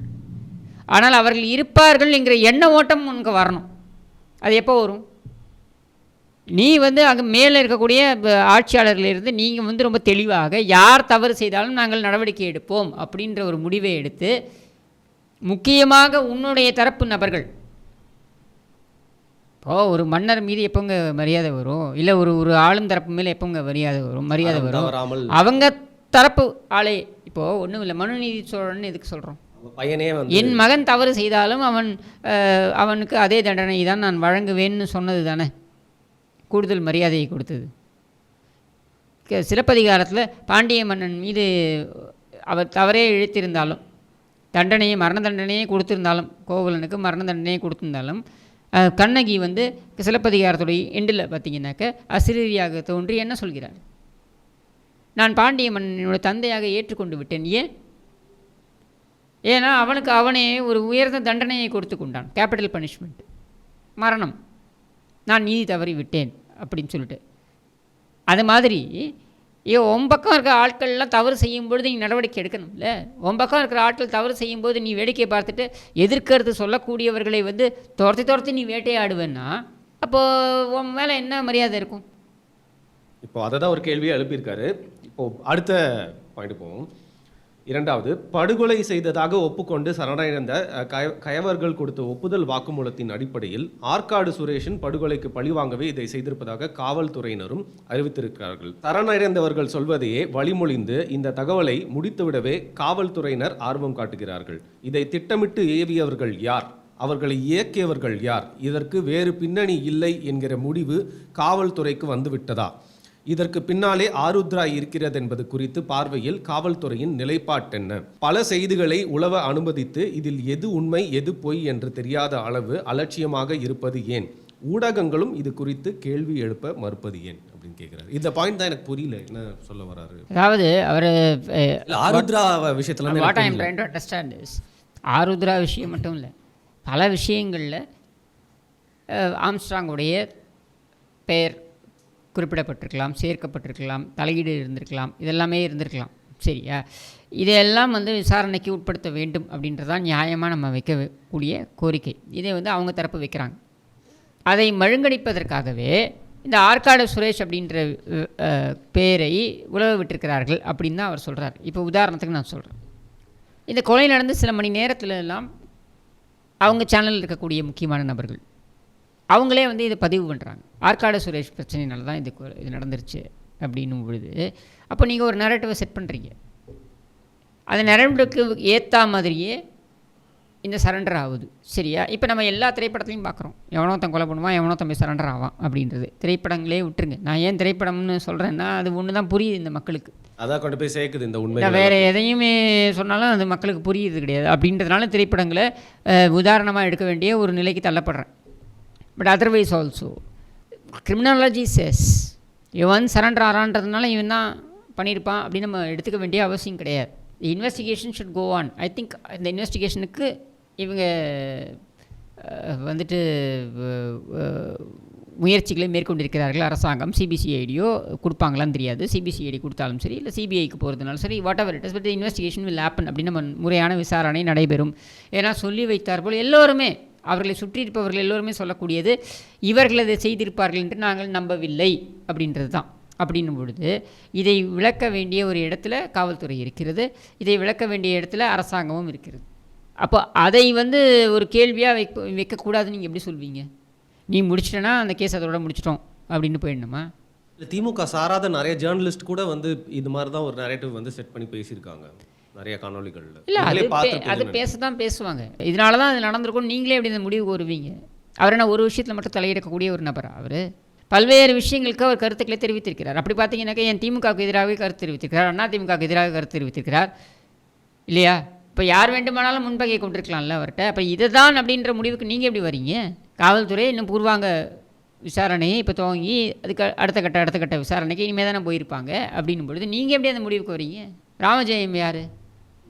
ஆனால் அவர்கள் இருப்பார்கள் என்கிற எண்ண ஓட்டம் உனக்கு வரணும். அது எப்போ வரும்? நீ வந்து அங்கே மேலே இருக்கக்கூடிய ஆட்சியாளர்களிலிருந்து நீங்கள் வந்து ரொம்ப தெளிவாக யார் தவறு செய்தாலும் நாங்கள் நடவடிக்கை எடுப்போம் அப்படின்ற ஒரு முடிவை எடுத்து, முக்கியமாக உன்னுடைய தரப்பு நபர்கள், ஒரு மன்னர் மீது எப்போங்க மரியாதை வரும்? இல்லை ஒரு ஆளும் தரப்பு மேலே எப்போங்க மரியாதை வரும்? அவங்க தரப்பு ஆளே. இப்போது ஒன்றும் இல்லை, மனுநீதி சோழன் எதுக்கு சொல்கிறோம்? பையனே என் மகன் தவறு செய்தாலும் அவனுக்கு அதே தண்டனை தான் நான் வழங்குவேன்னு சொன்னது தானே கூடுதல் மரியாதையை கொடுத்தது. சிலப்பதிகாரத்தில் பாண்டிய மன்னன் மீது அவர் தவறே இழைத்திருந்தாலும், மரண தண்டனையே கொடுத்திருந்தாலும், கோவலனுக்கு மரண தண்டனையே கொடுத்திருந்தாலும், கண்ணகி வந்து சிலப்பதிகாரத்துடைய எண்டில் பார்த்தீங்கன்னாக்க அசிரீரியாக தோன்றி என்ன சொல்கிறார்? நான் பாண்டிய மன்னனோட தந்தையாக ஏற்றுக்கொண்டு விட்டேன். ஏன்னா அவனே ஒரு உயர்ந்த தண்டனையை கொடுத்து கொண்டான், கேபிட்டல் பனிஷ்மெண்ட், மரணம். நான் நீதி தவறி விட்டேன் அப்படின்னு சொல்லிட்டு. அது மாதிரி உன் பக்கம் இருக்கிற ஆட்கள்லாம் தவறு செய்யும்பொழுது நீ நடவடிக்கை எடுக்கணும்ல. உன் பக்கம் இருக்கிற ஆட்கள் தவறு செய்யும்போது நீ வேடிக்கை பார்த்துட்டு எதிர்க்கிறது சொல்லக்கூடியவர்களை வந்து துரத்தி நீ வேட்டையாடுவேன்னா அப்போது உன் மேலே என்ன மரியாதை இருக்கும்? இப்போ அதை தான் ஒரு கேள்வியை எழுப்பியிருக்காரு. இப்போது அடுத்த பாயிண்ட் போவோம். இரண்டாவது, படுகொலை செய்ததாக ஒப்புக்கொண்டு சரணடைந்த கயவர்கள் கொடுத்த ஒப்புதல் வாக்குமூலத்தின் அடிப்படையில் ஆற்காடு சுரேஷின் படுகொலைக்கு பழிவாங்கவே இதை செய்திருப்பதாக காவல்துறையினரும் அறிவித்திருக்கிறார்கள். சரணடைந்தவர்கள் சொல்வதையே வழிமொழிந்து இந்த தகவலை முடித்துவிடவே காவல்துறையினர் ஆர்வம் காட்டுகிறார்கள். இதை திட்டமிட்டு ஏவியவர்கள் யார்? அவர்களை இயக்கியவர்கள் யார்? இதற்கு வேறு பின்னணி இல்லை என்கிற முடிவு காவல்துறைக்கு வந்துவிட்டதா? இதற்கு பின்னாலே ஆருத்ரா இருக்கிறது என்பது குறித்து பார்வையில் காவல்துறையின் நிலைப்பாட்டென்ன? பல செய்திகளை உலவ அனுமதித்து இதில் எது உண்மை எது பொய் என்று தெரியாத அளவு அலட்சியமாக இருப்பது ஏன்? ஊடகங்களும் இது குறித்து கேள்வி எழுப்ப மறுப்பது ஏன் அப்படின்னு கேட்குறாரு. இந்த பாயிண்ட் தான் எனக்கு புரியல, என்ன சொல்ல வராரு. அதாவது அவர் ஆருத்ரா விஷயத்தில் ஆருத்ரா விஷயம் மட்டும் இல்லை, பல விஷயங்களில் ஆம்ஸ்ட்ராங்குடைய பெயர் குறிப்பிடப்பட்டிருக்கலாம், சேர்க்கப்பட்டிருக்கலாம், தலையீடு இருந்திருக்கலாம், இதெல்லாமே இருந்திருக்கலாம். சரியா? இதையெல்லாம் வந்து விசாரணைக்கு உட்படுத்த வேண்டும் அப்படின்றதான் நியாயமாக நம்ம வைக்கக்கூடிய கோரிக்கை. இதை வந்து அவங்க தரப்பு வைக்கிறாங்க. அதை மழுங்கடிப்பதற்காகவே இந்த ஆற்காடு சுரேஷ் அப்படின்ற பேரை உலக விட்டிருக்கிறார்கள் அப்படின்னு தான் அவர் சொல்கிறார். இப்போ உதாரணத்துக்கு நான் சொல்கிறேன், இந்த கொலை நடந்து சில மணி நேரத்தில் எல்லாம் அவங்க சேனலில் இருக்கக்கூடிய முக்கியமான நபர்கள் அவங்களே வந்து இதை பதிவு பண்ணுறாங்க. ஆற்காடு சுரேஷ் பிரச்சனைனால தான் இது நடந்துருச்சு அப்படின்னும் பொழுது அப்போ நீங்கள் ஒரு நரேட்டிவை செட் பண்ணுறீங்க. அந்த நரேட்டிவுக்கு ஏற்ற மாதிரியே இந்த சரண்டர் ஆகுது. சரியா? இப்போ நம்ம எல்லா திரைப்படத்தையும் பார்க்குறோம், எவனோ தன் கொலை பண்ணுவான், எவனோ தம்பி சரண்டர் ஆவான் அப்படின்றது. திரைப்படங்களே விட்டுருங்க. நான் ஏன் திரைப்படம்னு சொல்கிறேன்னா அது ஒன்று தான் புரியுது இந்த மக்களுக்கு. அதான் கொண்டு போய் சேர்க்குது இந்த உண்மை. வேறு எதையுமே சொன்னாலும் அது மக்களுக்கு புரியுது கிடையாது. அப்படின்றதுனால திரைப்படங்களை உதாரணமாக எடுக்க வேண்டிய ஒரு நிலைக்கு தள்ளப்படுறேன். But otherwise also criminology says இவன் சரண்டர் ஆறான்றதுனால இவன் தான் பண்ணியிருப்பான் அப்படின்னு நம்ம எடுத்துக்க வேண்டிய அவசியம் கிடையாது. Investigation should go on. I think இந்த இன்வெஸ்டிகேஷனுக்கு இவங்க வந்துட்டு முயற்சிகளை மேற்கொண்டிருக்கிறார்கள். அரசாங்கம் சிபிசிஐடியோ கொடுப்பாங்களான்னு தெரியாது. சிபிசிஐடி கொடுத்தாலும் சரி, இல்லை சிபிஐக்கு போகிறதுனாலும் சரி, what ever it is, but investigation will happen அப்படின்னு நம்ம முறையான விசாரணை நடைபெறும். ஏன்னா சொல்லி வைத்தார் போல் எல்லோருமே, அவர்களை சுற்றி இருப்பவர்கள் எல்லோருமே சொல்லக்கூடியது இவர்கள் அதை செய்திருப்பார்கள் என்று நாங்கள் நம்பவில்லை அப்படின்றது தான். அப்படின்னும் பொழுது இதை விளக்க வேண்டிய ஒரு இடத்துல காவல்துறை இருக்கிறது, இதை விளக்க வேண்டிய இடத்துல அரசாங்கமும் இருக்கிறது. அப்போ அதை வந்து ஒரு கேள்வியாக வைக்கக்கூடாதுன்னு நீங்கள் எப்படி சொல்வீங்க? நீ முடிச்சிட்டனா அந்த கேஸ் அதோட முடிச்சிட்டோம் அப்படின்னு போயிடணுமா? திமுக சாராத நிறைய ஜேர்னலிஸ்ட் கூட வந்து இது மாதிரி தான் ஒரு நரேட்டிவ் வந்து செட் பண்ணி பேசியிருக்காங்க நிறைய காணொலிகளில். இல்லை, அது பேச தான் பேசுவாங்க. இதனால தான் அது நடந்திருக்கும். நீங்களே எப்படி இந்த முடிவுக்கு வருவீங்க? அவர் என்ன ஒரு விஷயத்தில் மட்டும் தலையிடக்கூடிய ஒரு நபரா? அவர் பல்வேறு விஷயங்களுக்கு அவர் கருத்துக்களை தெரிவித்திருக்கிறார். அப்படி பார்த்தீங்கன்னாக்கா என் திமுகவுக்கு எதிராகவே கருத்து தெரிவித்திருக்கிறார், அண்ணா திமுகவுக்கு எதிராக கருத்து தெரிவித்திருக்கிறார் இல்லையா? இப்போ யார் வேண்டுமானாலும் முன்பகை கொண்டிருக்கலாம்ல அவர்கிட்ட. அப்போ இதை தான் அப்படின்ற முடிவுக்கு நீங்கள் எப்படி வரீங்க? காவல்துறை இன்னும் பூர்வாங்க விசாரணையை இப்போ துவங்கி அதுக்கு அடுத்த கட்ட விசாரணைக்கு இனிமேல் தானே போயிருப்பாங்க. அப்படின்னும் பொழுது நீங்கள் எப்படி அந்த முடிவுக்கு வரீங்க? ராமஜெயம் யார்?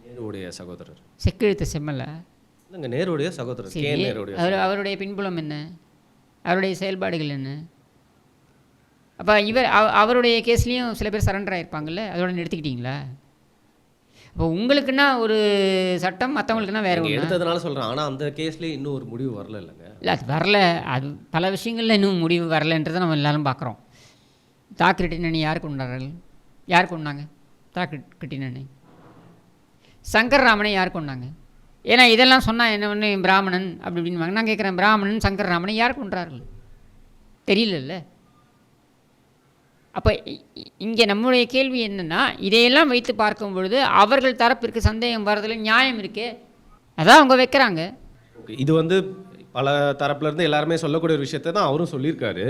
நேருடைய சகோதரர். செக்கெழுத்த செம்மல இல்லைங்க, நேருடைய சகோதரர். அவருடைய பின்புலம் என்ன? அவருடைய செயல்பாடுகள் என்ன? அப்போ அவருடைய கேஸ்லேயும் சில பேர் சரண்டர் ஆகிருப்பாங்கல்ல, அதோட நிறுத்திக்கிட்டீங்களா? இப்போ உங்களுக்குன்னா ஒரு சட்டம், மற்றவங்களுக்குன்னா வேறு ஒன்று எடுத்ததுனால சொல்கிறேன். ஆனால் அந்த கேஸ்லேயே இன்னும் ஒரு முடிவு வரல இல்லைங்க? இல்லை, அது வரல. அது பல விஷயங்களில் இன்னும் முடிவு வரலன்றதை நம்ம எல்லாரும் பார்க்குறோம். தாக்கிரட்டினணி யார் கொண்டார்கள்? யார் கொண்டாங்க தாக்கிரட்டினணி? சங்கர் ராமனை யார் கொண்டாங்க? ஏன்னா இதெல்லாம் சொன்னால் என்ன ஒன்று பிராமணன் அப்படி இப்படின்னு நான் கேட்குறேன். பிராமணன் சங்கர் ராமனை யார் கொண்டார்கள்? தெரியலல்ல. அப்போ இங்கே நம்முடைய கேள்வி என்னென்னா, இதையெல்லாம் வைத்து பார்க்கும் பொழுது அவர்கள் தரப்பிற்கு சந்தேகம் வர்றதில் நியாயம் இருக்கே, அதான் அவங்க வைக்கிறாங்க. இது வந்து பல தரப்புலேருந்து எல்லாருமே சொல்லக்கூடிய ஒரு விஷயத்தை தான் அவரும் சொல்லியிருக்காரு.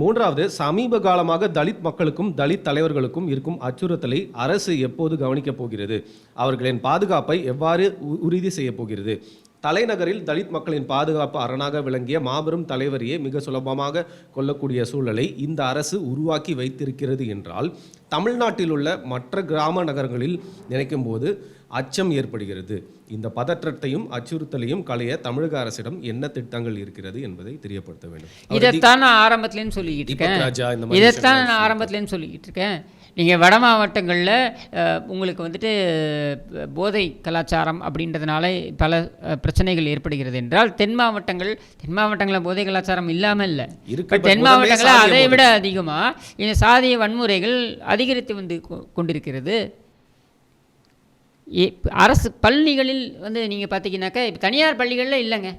மூன்றாவது, சமீப காலமாக தலித் மக்களுக்கும் தலித் தலைவர்களுக்கும் இருக்கும் அச்சுறுத்தலை அரசு எப்போது கவனிக்கப் போகிறது? அவர்களின் பாதுகாப்பை எவ்வாறு உறுதி செய்ய போகிறது? தலைநகரில் தலித் மக்களின் பாதுகாப்பு அரணாக விளங்கிய மாபெரும் தலைவரையே மிக சுலபமாக கொள்ளக்கூடிய சூழலை இந்த அரசு உருவாக்கி வைத்திருக்கிறது என்றால், தமிழ்நாட்டில் உள்ள மற்ற கிராம நகரங்களில் நினைக்கும் போது அச்சம் ஏற்படுகிறது. இந்த பதற்றத்தையும் அச்சுறுத்தலையும் களைய தமிழக அரசிடம் என்ன திட்டங்கள் இருக்கிறது என்பதை தெரியப்படுத்த வேண்டும். இதைத்தான் நான் ஆரம்பத்துலேருந்து சொல்லிக்கிட்டு இருக்கேன். இதைத்தான் நான் ஆரம்பத்துலேருந்து சொல்லிக்கிட்டு இருக்கேன். நீங்கள் வட மாவட்டங்களில் உங்களுக்கு வந்துட்டு போதை கலாச்சாரம் அப்படின்றதுனால பல பிரச்சனைகள் ஏற்படுகிறது என்றால், தென் மாவட்டங்களில் போதை கலாச்சாரம் இல்லாமல் இல்லை. இப்போ தென் மாவட்டங்களில் அதை விட அதிகமாக இந்த சாதிய வன்முறைகள் அதிகரித்து வந்து கொண்டிருக்கிறது. அரசு பள்ளிகளில் வந்து நீங்கள் பார்த்தீங்கன்னாக்கா, இப்போ தனியார் பள்ளிகளில் இல்லைங்க,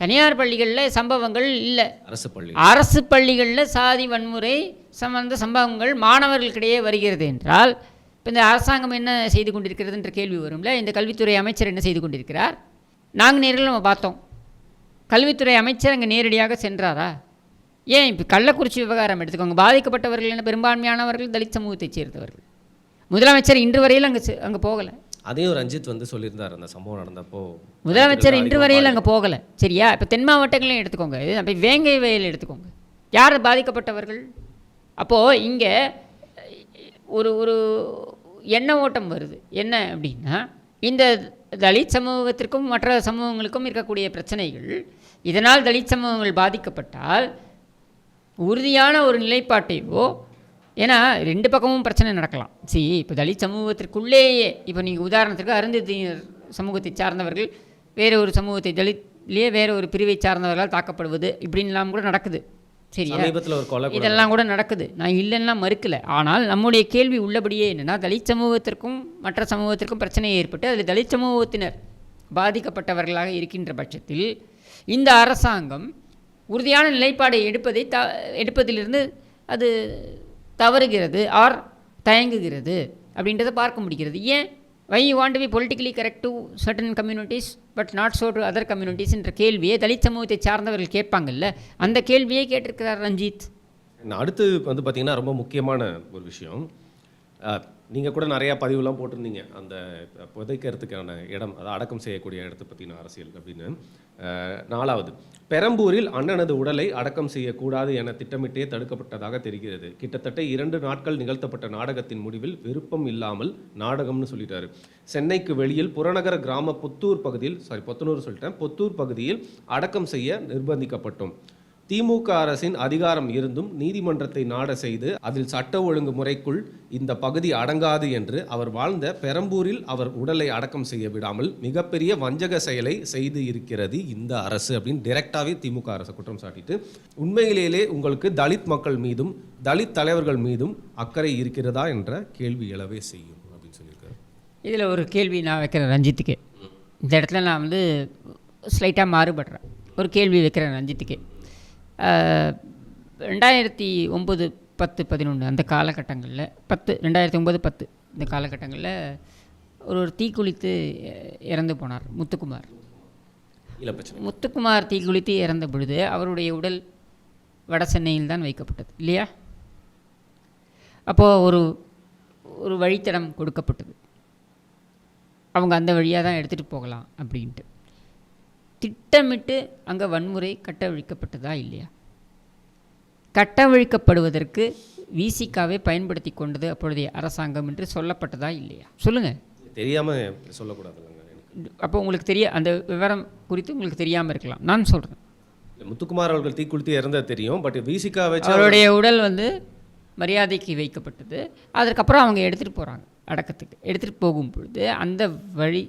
தனியார் பள்ளிகளில் சம்பவங்கள் இல்லை. அரசு பள்ளிகளில் சாதி வன்முறை சம்பந்த சம்பவங்கள் மாணவர்களுக்கிடையே வருகிறது என்றால், இப்போ இந்த அரசாங்கம் என்ன செய்து கொண்டிருக்கிறதுன்ற கேள்வி வரும்ல. இந்த கல்வித்துறை அமைச்சர் என்ன செய்து கொண்டிருக்கிறார்? நாங்கள் நேரில் நம்ம பார்த்தோம். கல்வித்துறை அமைச்சர் அங்கே நேரடியாக சென்றாரா? ஏன் இப்போ கள்ளக்குறிச்சி விவகாரம் எடுத்துக்கோங்க. பாதிக்கப்பட்டவர்கள் என்ன பெரும்பான்மையானவர்கள் தலித் சமூகத்தைச் சேர்ந்தவர்கள். முதலமைச்சர் இன்று வரையில் அங்கே போகலை. அதையும் ரஞ்சித் வந்து சொல்லியிருந்தார் அந்த சம்பவம் நடந்தப்போ. முதலமைச்சர் இன்று வரையில் அங்கே போகலை. சரியா? இப்போ தென் மாவட்டங்களையும் எடுத்துக்கோங்க, அப்போ வேங்கை வயல் எடுத்துக்கோங்க. யார் பாதிக்கப்பட்டவர்கள்? அப்போது இங்கே ஒரு எண்ண ஓட்டம் வருது. என்ன அப்படின்னா, இந்த தலித் சமூகத்திற்கும் மற்ற சமூகங்களுக்கும் இருக்கக்கூடிய பிரச்சனைகள், இதனால் தலித் சமூகங்கள் பாதிக்கப்பட்டால் உறுதியான ஒரு நிலைப்பாட்டையோ, ஏன்னா ரெண்டு பக்கமும் பிரச்சனை நடக்கலாம். இப்போ தலித் சமூகத்திற்குள்ளேயே, இப்போ நீங்கள் உதாரணத்துக்கு அருந்ததியினர் சமூகத்தை சார்ந்தவர்கள் வேறு ஒரு சமூகத்தை தலித்லேயே வேறு ஒரு பிரிவை சார்ந்தவர்களால் தாக்கப்படுவது இப்படின்லாம் கூட நடக்குது. சரியா? இதெல்லாம் கூட நடக்குது, நான் இல்லைன்னா மறுக்கலை. ஆனால் நம்முடைய கேள்வி உள்ளபடியே என்னென்னா, தலித் சமூகத்திற்கும் மற்ற சமூகத்திற்கும் பிரச்சனை ஏற்பட்டு அதில் தலித் சமூகத்தினர் பாதிக்கப்பட்டவர்களாக இருக்கின்ற பட்சத்தில் இந்த அரசாங்கம் உறுதியான நிலைப்பாடை எடுப்பதிலிருந்து அது தவறுகிறது ஆர் தயங்குகிறது அப்படின்றத பார்க்க முடிகிறது. ஏன்? Why you want to be politically correct to certain communities but not so to other communities என்ற கேள்வியை தலித் சமூகத்தை சார்ந்தவர்கள் கேட்பாங்கல்ல, அந்த கேள்வியை கேட்டிருக்கிறார் ரஞ்சித். அடுத்து வந்து பார்த்திங்கன்னா ரொம்ப முக்கியமான ஒரு விஷயம், நீங்கள் கூட நிறையா பதிவுலாம் போட்டிருந்தீங்க அந்த புதைக்கிறதுக்கான இடம், அதை அடக்கம் செய்யக்கூடிய இடத்தை பற்றின அரசியல் அப்படின்னு. 4வது, பெரம்பூரில் அண்ணனது உடலை அடக்கம் செய்யக்கூடாது என திட்டமிட்டே தடுக்கப்பட்டதாக தெரிகிறது. கிட்டத்தட்ட 2 நாட்கள் நிகழ்த்தப்பட்ட நாடகத்தின் முடிவில் விருப்பம் இல்லாமல் நாடகம்னு சொல்லிட்டாரு. சென்னைக்கு வெளியில் புறநகர கிராம பொத்தூர் பகுதியில் அடக்கம் செய்ய நிர்பந்திக்கப்பட்டோம். திமுக அரசின் அதிகாரம் இருந்தும் நீதிமன்றத்தை நாட செய்து அதில் சட்ட ஒழுங்கு முறைக்குள் இந்த பகுதி அடங்காது என்று அவர் வாழ்ந்த பெரம்பூரில் அவர் உடலை அடக்கம் செய்ய விடாமல் மிகப்பெரிய வஞ்சக செயலை செய்து இருக்கிறது இந்த அரசு அப்படின்னு டைரக்டாகவே திமுக அரசு குற்றம் சாட்டிட்டு, உண்மையிலேயே உங்களுக்கு தலித் மக்கள் மீதும் தலித் தலைவர்கள் மீதும் அக்கறை இருக்கிறதா என்ற கேள்வி எழவே செய்யும் அப்படின்னு சொல்லியிருக்காரு. இதில் ஒரு கேள்வி நான் வைக்கிறேன் ரஞ்சித்துக்கு. இந்த இடத்துல நான் வந்து ஸ்லைட்டாக மாறுபடுறேன். ஒரு கேள்வி வைக்கிறேன் ரஞ்சித்துக்கு. 2009, 10, 11 அந்த காலகட்டங்களில் 2009, 10 இந்த காலகட்டங்களில் ஒரு தீக்குளித்து இறந்து போனார் முத்துக்குமார். முத்துக்குமார் தீக்குளித்து இறந்த பொழுது அவருடைய உடல் வட சென்னையில் தான் வைக்கப்பட்டது இல்லையா? அப்போது ஒரு வழித்தடம் கொடுக்கப்பட்டது. அவங்க அந்த வழியாக தான் எடுத்துகிட்டு போகலாம் அப்படின்ட்டு திட்டமிட்டு அங்கே வன்முறை கட்டவிழ்க்கப்பட்டதா இல்லையா? கட்டவிழ்க்கப்படுவதற்கு விசிகாவை பயன்படுத்தி கொண்டது அப்பொழுதைய அரசாங்கம் என்று சொல்லப்பட்டதா இல்லையா? சொல்லுங்கள். தெரியாமல் சொல்லக்கூடாது. அப்போ உங்களுக்கு அந்த விவரம் குறித்து உங்களுக்கு தெரியாமல் இருக்கலாம். நான் சொல்கிறேன், முத்துக்குமார் அவர்கள் தீக்குளித்து இறந்தது தெரியும். பட் விசிகா வச்சு அவருடைய உடல் வந்து மரியாதைக்கு வைக்கப்பட்டது. அதற்கப்புறம் அவங்க எடுத்துகிட்டு போகிறாங்க அடக்கத்துக்கு. எடுத்துகிட்டு போகும் பொழுது அந்த வழி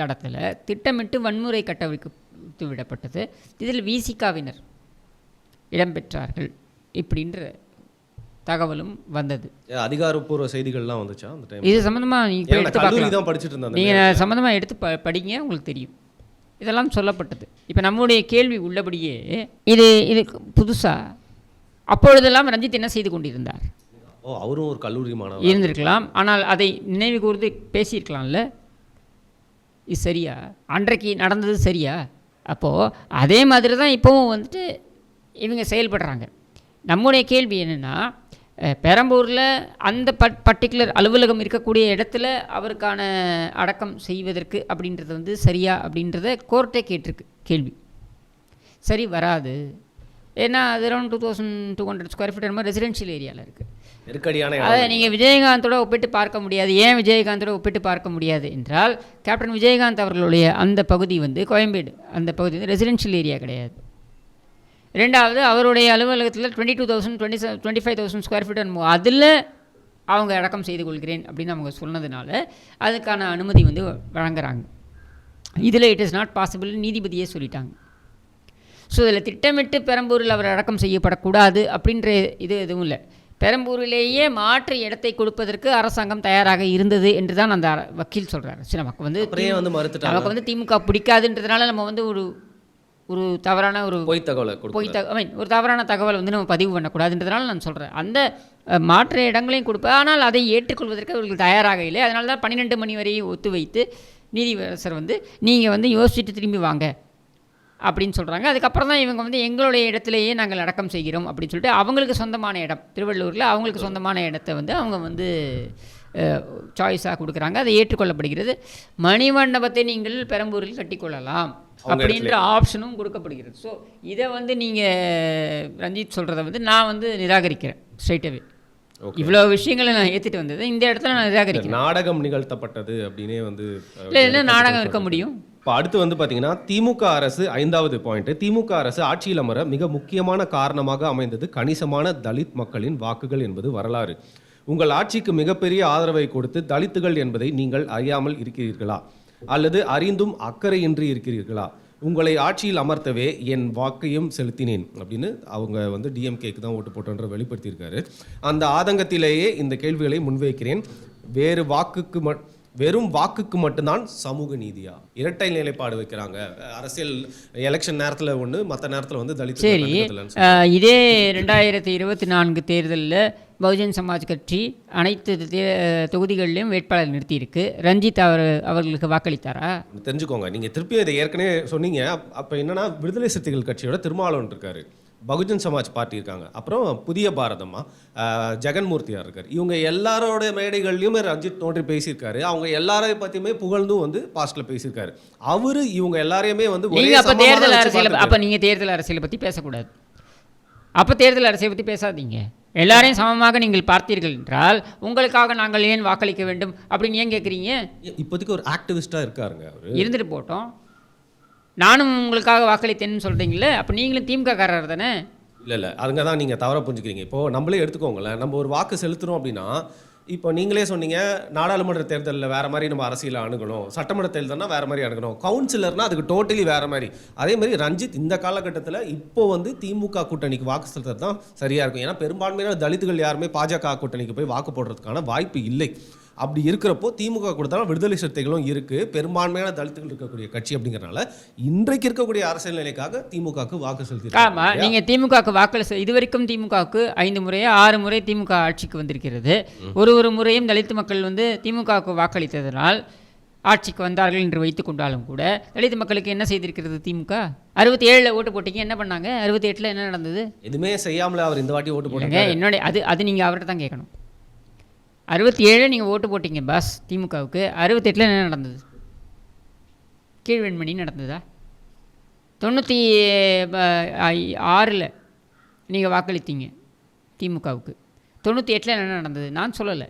தடத்தில் திட்டமிட்டு வன்முறை கட்டவிழ்க்க விடப்பட்டது. இதில் விசிகாவினர் இடம்பெற்றார்கள் இப்படின்ற தகவலும் வந்தது. அதிகாரப்பூர்வ செய்திகள்லாம் வந்துச்சா அந்த டைம்? இது சம்மந்தமாக நீங்கள் எடுத்து பார்க்கலாம், படிச்சுட்டு இருந்தாங்க. நீங்கள் சம்மந்தமாக எடுத்து படிங்க, உங்களுக்கு தெரியும். இதெல்லாம் சொல்லப்பட்டது. இப்போ நம்முடைய கேள்வி உள்ளபடியே இது புதுசாக அப்பொழுதெல்லாம் ரஞ்சித் என்ன செய்து கொண்டிருந்தார்? அவரும் ஒரு கல்லூரி மாணவர் இருந்திருக்கலாம். ஆனால் அதை நினைவு கூர்ந்து பேசியிருக்கலாம்ல. இது சரியா? அன்றைக்கு நடந்தது சரியா? அப்போது அதே மாதிரி தான் இப்போவும் வந்துட்டு இவங்க செயல்படுறாங்க. நம்முடைய கேள்வி என்னென்னா, பெரம்பூரில் அந்த பர்டிகுலர் அலுவலகம் இருக்கக்கூடிய இடத்துல அவருக்கான அடக்கம் செய்வதற்கு அப்படின்றது வந்து சரியா அப்படின்றத கோர்ட்டே கேட்டிருக்கு கேள்வி. சரி வராது, ஏன்னா அது அரௌண்ட் 2200 ஸ்கொயர் ஃபீட் மாதிரி ரெசிடென்ஷியல் ஏரியாவில் இருக்குது. நெருக்கடியான அதை நீங்கள் விஜயகாந்தோட ஒப்பிட்டு பார்க்க முடியாது. ஏன் விஜயகாந்தோட ஒப்பிட்டு பார்க்க முடியாது என்றால், கேப்டன் விஜயகாந்த் அவர்களுடைய அந்த பகுதி வந்து கோயம்பேடு, அந்த பகுதி வந்து ரெசிடென்ஷியல் ஏரியா கிடையாது. ரெண்டாவது, அவருடைய அலுவலகத்தில் 22,000 25,000 ஸ்கொயர் ஃபீட் அதில் அவங்க அடக்கம் செய்து கொள்கிறேன் அப்படின்னு அவங்க சொன்னதுனால அதுக்கான அனுமதி வந்து வழங்குறாங்க. இதில் இட் இஸ் நாட் பாசிபிள் நீதிபதியே சொல்லிட்டாங்க. ஸோ இதில் திட்டமிட்டு பெரம்பூரில் அவர் அடக்கம் செய்யப்படக்கூடாது அப்படின்ற இது எதுவும் இல்லை. பெரம்பூரிலேயே மாற்று இடத்தை கொடுப்பதற்கு அரசாங்கம் தயாராக இருந்தது என்று தான் அந்த வக்கீல் சொல்கிறார். சரி, நமக்கு வந்து திமுக பிடிக்காதுன்றதுனால நம்ம வந்து ஒரு தவறான ஒரு ஒரு தவறான தகவல் வந்து நம்ம பதிவு பண்ணக்கூடாதுன்றதுனால நான் சொல்கிறேன். அந்த மாற்று இடங்களையும் கொடுப்பேன், ஆனால் அதை ஏற்றுக்கொள்வதற்கு அவர்கள் தயாராக இல்லை. அதனால தான் 12 மணி வரையும் ஒத்து வைத்து நீதிபதி வந்து நீங்கள் வந்து யோசிச்சுட்டு திரும்பி வாங்க அப்படின்னு சொல்கிறாங்க. அதுக்கப்புறம் தான் இவங்க வந்து எங்களுடைய இடத்துலையே நாங்கள் அடக்கம் செய்கிறோம் அப்படின்னு சொல்லிட்டு அவங்களுக்கு சொந்தமான இடம் திருவள்ளூரில் அவங்களுக்கு சொந்தமான இடத்த வந்து அவங்க வந்து சாய்ஸாக கொடுக்குறாங்க. அதை ஏற்றுக்கொள்ளப்படுகிறது. மணிமண்டபத்தை நீங்கள் பெரம்பூரில் கட்டிக்கொள்ளலாம் அப்படின்ற ஆப்ஷனும் கொடுக்கப்படுகிறது. ஸோ இதை வந்து நீங்கள் ரஞ்சித் சொல்கிறத வந்து நான் வந்து நிராகரிக்கிறேன் ஸ்ட்ரைட்டாகவே. இவ்வளோ விஷயங்களை நான் ஏற்றிட்டு வந்தது இந்த இடத்துல நான் நிராகரிக்கிறேன். நாடகம் நிகழ்த்தப்பட்டது அப்படின்னே வந்து என்ன நாடகம் இருக்க முடியும்? இப்போ அடுத்து வந்து பார்த்தீங்கன்னா, திமுக அரசு 5வது பாயிண்ட், திமுக அரசு ஆட்சியில் அமர மிக முக்கியமான காரணமாக அமைந்தது கணிசமான தலித் மக்களின் வாக்குகள் என்பது வரலாறு. உங்கள் ஆட்சிக்கு மிகப்பெரிய ஆதரவை கொடுத்து தலித்துகள் என்பதை நீங்கள் அறியாமல் இருக்கிறீர்களா, அல்லது அறிந்தும் அக்கறையின்றி இருக்கிறீர்களா? உங்களை ஆட்சியில் அமர்த்தவே என் வாக்கையும் செலுத்தினேன் அப்படின்னு அவங்க வந்து டிஎம்கேக்கு தான் ஓட்டு போட்டோன்ற வெளிப்படுத்தியிருக்காரு. அந்த ஆதங்கத்திலேயே இந்த கேள்விகளை முன்வைக்கிறேன். வெறும் வாக்குக்கு மட்டும்தான் சமூக நீதியா? இரட்டை நிலைப்பாடு வைக்கிறாங்க. அரசியல் எலெக்ஷன் நேரத்தில் ஒன்று, மற்ற நேரத்தில் வந்து தலித். சரி, இதே 2024 தேர்தலில் பகுஜன் சமாஜ் கட்சி அனைத்து தொகுதிகளிலும் வேட்பாளர் நிறுத்தியிருக்கு. ரஞ்சித் அவர்களுக்கு வாக்களித்தாரா? தெரிஞ்சுக்கோங்க, நீங்கள் திருப்பியும் இதை ஏற்கனவே சொன்னீங்க. அப்போ என்னன்னா, விடுதலை சிறுத்தைகள் கட்சியோட திருமாவளவன் இருக்காரு, பகுஜன் சமாஜ் பார்ட்டி இருக்காங்க, அப்புறம் புதிய பாரதமா ஜெகன்மூர்த்தியார் இருக்கார். இவங்க எல்லாரோட மேடைகள்லையுமே ரஞ்சித் தோன்றி பேசியிருக்காரு. அவங்க எல்லாரையும் பற்றியுமே புகழ்ந்தும் வந்து பாஸ்டில் பேசியிருக்காரு. அவரு இவங்க எல்லாரையுமே வந்து தேர்தல் அரசியல். அப்போ நீங்கள் தேர்தல் அரசியலை பற்றி பேசக்கூடாது. அப்போ தேர்தல் அரசியலை பற்றி பேசாதீங்க. எல்லாரையும் சமமாக நீங்கள் பார்த்தீர்கள் என்றால் உங்களுக்காக நாங்கள் ஏன் வாக்களிக்க வேண்டும் அப்படின்னு ஏன் கேட்குறீங்க? இப்போதைக்கு ஒரு ஆக்டிவிஸ்டாக இருக்காருங்க அவர். இருந்துட்டு போட்டோம். நானும் உங்களுக்காக வாக்களித்தேன்னு சொல்கிறீங்களே, அப்போ நீங்களும் திமுககாரர் தானே? இல்லை, அதுங்க தான் நீங்கள் தவறாக புரிஞ்சுக்கிறீங்க. இப்போது நம்மளே எடுத்துக்கோங்களேன், நம்ம ஒரு வாக்கு செலுத்துகிறோம் அப்படின்னா, இப்போ நீங்களே சொன்னீங்க நாடாளுமன்ற தேர்தலில் வேறு மாதிரி நம்ம அரசியலை அணுகணும், சட்டமன்ற தேர்தல்னா வேறு மாதிரி அணுகணும், கவுன்சிலர்னால் அதுக்கு டோட்டலி வேறு மாதிரி. அதே மாதிரி ரஞ்சித் இந்த காலகட்டத்தில் இப்போ வந்து திமுக கூட்டணிக்கு வாக்கு செலுத்துறது தான் சரியாக இருக்கும். ஏன்னா பெரும்பான்மையான தலித்துகள் யாருமே பாஜக கூட்டணிக்கு போய் வாக்கு போடுறதுக்கான வாய்ப்பு இல்லை. அப்படி இருக்கிறப்போ திமுக கொடுத்தாலும் விடுதலை சிறுத்தைகளும் இருக்குது, பெரும்பான்மையான தலித்துகள் இருக்கக்கூடிய கட்சி. அப்படிங்கிறனால இன்றைக்கு இருக்கக்கூடிய அரசியல் நிலைக்காக திமுகவுக்கு வாக்கு செலுத்தி. ஆமாம், நீங்கள் திமுகவுக்கு வாக்கு இதுவரைக்கும் திமுகவுக்கு 5 முறையோ 6 முறை திமுக ஆட்சிக்கு வந்திருக்கிறது. ஒரு முறையும் தலித்து மக்கள் வந்து திமுகவுக்கு வாக்களித்ததனால் ஆட்சிக்கு வந்தார்கள் என்று வைத்து கொண்டாலும் கூட தலித் மக்களுக்கு என்ன செய்திருக்கிறது திமுக? 67 ஓட்டு போட்டிங்க, என்ன பண்ணாங்க? 68 என்ன நடந்தது? எதுவுமே செய்யாமல அவர் இந்த வாட்டி ஓட்டு போட்டாங்க. என்னோட அது நீங்கள் அவர்கிட்ட தான் கேட்கணும். 67 நீங்கள் ஓட்டு போட்டிங்க பாஸ் திமுகவுக்கு, 68 என்ன நடந்தது? கீழ்வெண்மணி நடந்ததா? 96 நீங்கள் வாக்களித்தீங்க திமுகவுக்கு, 98 என்ன நடந்தது? நான் சொல்லலை.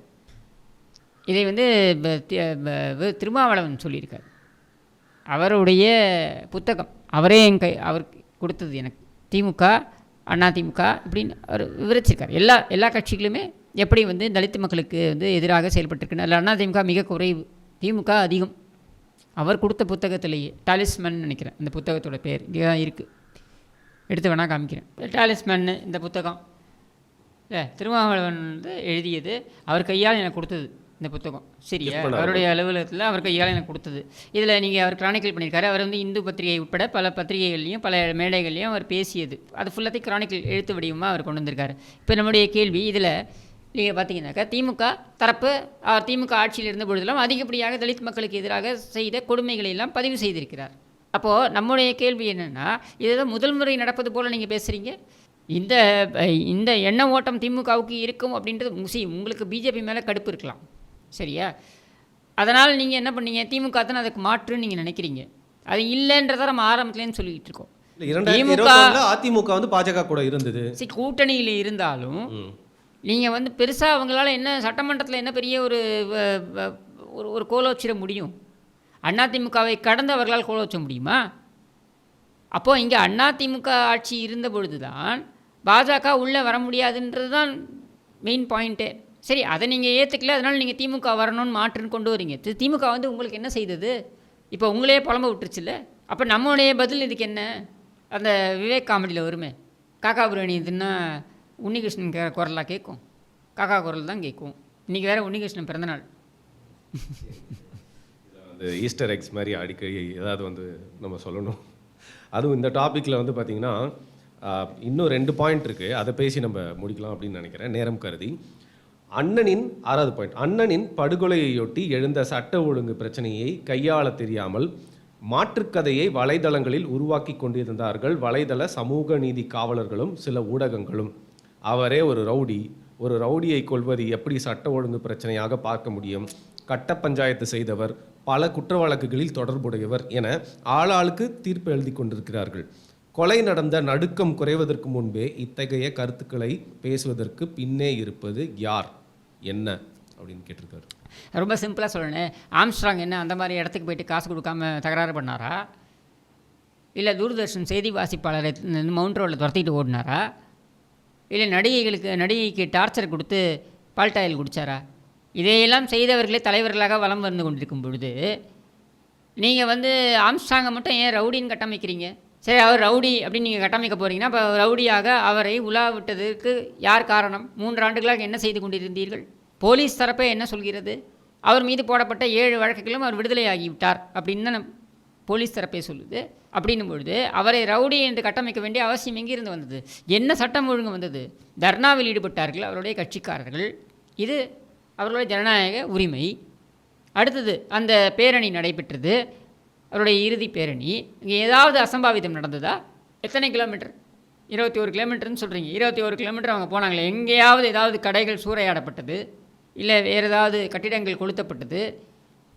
இதை வந்து திருமாவளவன் சொல்லியிருக்கார். அவருடைய புத்தகம், அவரே அவர் கொடுத்தது எனக்கு. திமுக, அண்ணா திமுக இப்படின்னு அவர் விவரிச்சிருக்கார். எல்லா கட்சிகளுமே எப்படி வந்து தலித்து மக்களுக்கு வந்து எதிராக செயல்பட்டுருக்குன்னு. அதில் அண்ணா திமுக மிக குறைவு, திமுக அதிகம். அவர் கொடுத்த புத்தகத்திலேயே டாலிஸ்மன் நினைக்கிறேன், அந்த புத்தகத்தோட பேர் இங்கே தான் இருக்குது, எடுத்து வேணால் காமிக்கிறேன். டாலிஸ்மன் இந்த புத்தகம் திருமாவளவன் வந்து எழுதியது, அவர் கையால் எனக்கு கொடுத்தது இந்த புத்தகம். சரியா? அவருடைய அலுவலகத்தில் அவர் கையால் எனக்கு கொடுத்தது. இதில் நீங்கள் அவர் கிரானிக்கல் பண்ணியிருக்காரு. அவர் வந்து இந்து பத்திரிகை உட்பட பல பத்திரிகைகள்லையும் பல மேடைகள்லையும் அவர் பேசியது, அது ஃபுல்லாத்தையும் கிரானிக்கல் எழுத்து வடிவமாக அவர் கொண்டு வந்திருக்காரு. இப்போ நம்முடைய கேள்வி, இதில் நீங்கள் பார்த்தீங்கன்னாக்கா திமுக தரப்பு திமுக ஆட்சியில் இருந்த பொழுதெல்லாம் அதிகப்படியாக தலித் மக்களுக்கு எதிராக செய்த கொடுமைகளை எல்லாம் பதிவு செய்திருக்கிறார். அப்போது நம்முடைய கேள்வி என்னென்னா, இதுதான் முதல் முறை நடப்பது போல் நீங்கள் பேசுகிறீங்க. இந்த இந்த எண்ண ஓட்டம் திமுகவுக்கு இருக்கும் அப்படின்றது உங்களுக்கு பிஜேபி மேலே கடுப்பு இருக்கலாம், சரியா? அதனால் நீங்கள் என்ன பண்ணீங்க, திமுக தானே அதுக்கு மாற்றுன்னு நீங்கள் நினைக்கிறீங்க. அது இல்லைன்றதை நம்ம ஆரம்பத்துலேருந்து சொல்லிக்கிட்டு இருக்கோம். 2021 அதிமுக வந்து பாஜக கூட இருந்தது, கூட்டணியில் இருந்தாலும் நீங்கள் வந்து பெருசாக அவங்களால என்ன சட்டமன்றத்தில் என்ன பெரிய ஒரு கோலோச்சிட முடியும்? அதிமுகவை கடந்து அவர்களால் கோலோச்ச முடியுமா? அப்போது இங்கே அதிமுக ஆட்சி இருந்த பொழுது தான் பாஜக உள்ளே வர முடியாதுன்றது தான் மெயின் பாயிண்ட்டே. சரி, அதை நீங்கள் ஏற்றுக்கல, அதனால் நீங்கள் திமுக வரணும்னு மாற்றுன்னு கொண்டு வரீங்க. திமுக வந்து உங்களுக்கு என்ன செய்தது? இப்போ உங்களே புலம்ப விட்டுருச்சுல்ல. அப்போ நம்மளுடைய பதில் இதுக்கு என்ன? அந்த விவேக் காமெடியில் வருமே, காக்கா பிரியாணி இதுன்னா உன்னிகிருஷ்ணன் குரலாக கேட்கும், காக்கா குரல் தான் கேட்கும். இன்றைக்கி வேறு உன்னிகிருஷ்ணன் பிறந்தநாள். அந்த ஈஸ்டர் எக்ஸ் மாதிரி அடிக்கடி ஏதாவது வந்து நம்ம சொல்லணும். அதுவும் இந்த டாப்பிக்கில் வந்து பார்த்திங்கன்னா இன்னும் 2 பாயிண்ட் இருக்குது, அதை பேசி நம்ம முடிக்கலாம் அப்படின்னு நினைக்கிறேன் நேரம் கருதி. அண்ணனின் 6வது பாயிண்ட், அண்ணனின் படுகொலையொட்டி எழுந்த சட்ட ஒழுங்கு பிரச்சனையை கையாள தெரியாமல் மாற்றுக்கதையை வலைதளங்களில் உருவாக்கி கொண்டிருந்தார்கள் வலைதள சமூக நீதி காவலர்களும் சில ஊடகங்களும். அவரே ஒரு ரவுடியை கொல்வது எப்படி சட்ட ஒழுங்கு பிரச்சனையாக பார்க்க முடியும்? கட்ட பஞ்சாயத்து செய்தவர், பல குற்ற வழக்குகளில் தொடர்புடையவர் என ஆளாளுக்கு தீர்ப்பு எழுதி கொண்டிருக்கிறார்கள். கொலை நடந்த நடுக்கம் குறைவதற்கு முன்பே இத்தகைய கருத்துக்களை பேசுவதற்கு பின்னே இருப்பது யார், என்ன அப்படின்னு கேட்டிருக்காரு. ரொம்ப சிம்பிளாக சொல்லணும். ஆம்ஸ்ட்ராங் என்ன அந்த மாதிரி இடத்துக்கு போயிட்டு காசு கொடுக்காம தகராறு பண்ணாரா? இல்லை தூர்தர்ஷன் செய்தி வாசிப்பாளரை மவுண்ட் ரோடில் துரத்திட்டு ஓடினாரா? இல்லை நடிகைக்கு டார்ச்சர் கொடுத்து பால்டாயில் குடித்தாரா? இதையெல்லாம் செய்தவர்களே தலைவர்களாக வலம் வந்து கொண்டிருக்கும் பொழுது நீங்கள் வந்து ஆம்ஸ்ட்ராங்கை மட்டும் ஏன் ரவுடின்னு கட்டமைக்கிறீங்க? சரி, அவர் ரவுடி அப்படின்னு நீங்கள் கட்டமைக்க போகிறீங்கன்னா இப்போ ரவுடியாக அவரை உலா விட்டதற்கு யார் காரணம்? 3 ஆண்டுகளாக என்ன செய்து கொண்டிருந்தீர்கள்? போலீஸ் தரப்பே என்ன சொல்கிறது? அவர் மீது போடப்பட்ட 7 வழக்குகளும் அவர் விடுதலை ஆகிவிட்டார் அப்படின்னு தான் போலீஸ் தரப்பே சொல்லுது. அப்படின்னும் பொழுது அவரை ரவுடி என்று கட்டமைக்க வேண்டிய அவசியம் எங்கிருந்து வந்தது? என்ன சட்டம் ஒழுங்கு வந்தது? தர்ணாவில் ஈடுபட்டார்கள் அவருடைய கட்சிக்காரர்கள், இது அவர்களுடைய ஜனநாயக உரிமை. அடுத்தது அந்த பேரணி நடைபெற்றது, அவருடைய இறுதி பேரணி. இங்கே ஏதாவது அசம்பாவிதம் நடந்ததா? எத்தனை கிலோமீட்டர்? 21 கிலோமீட்டர்னு சொல்கிறீங்க. 21 கிலோமீட்டர் அவங்க போனாங்களே, எங்கேயாவது ஏதாவது கடைகள் சூறையாடப்பட்டது, இல்லை வேறு ஏதாவது கட்டிடங்கள் கொளுத்தப்பட்டது,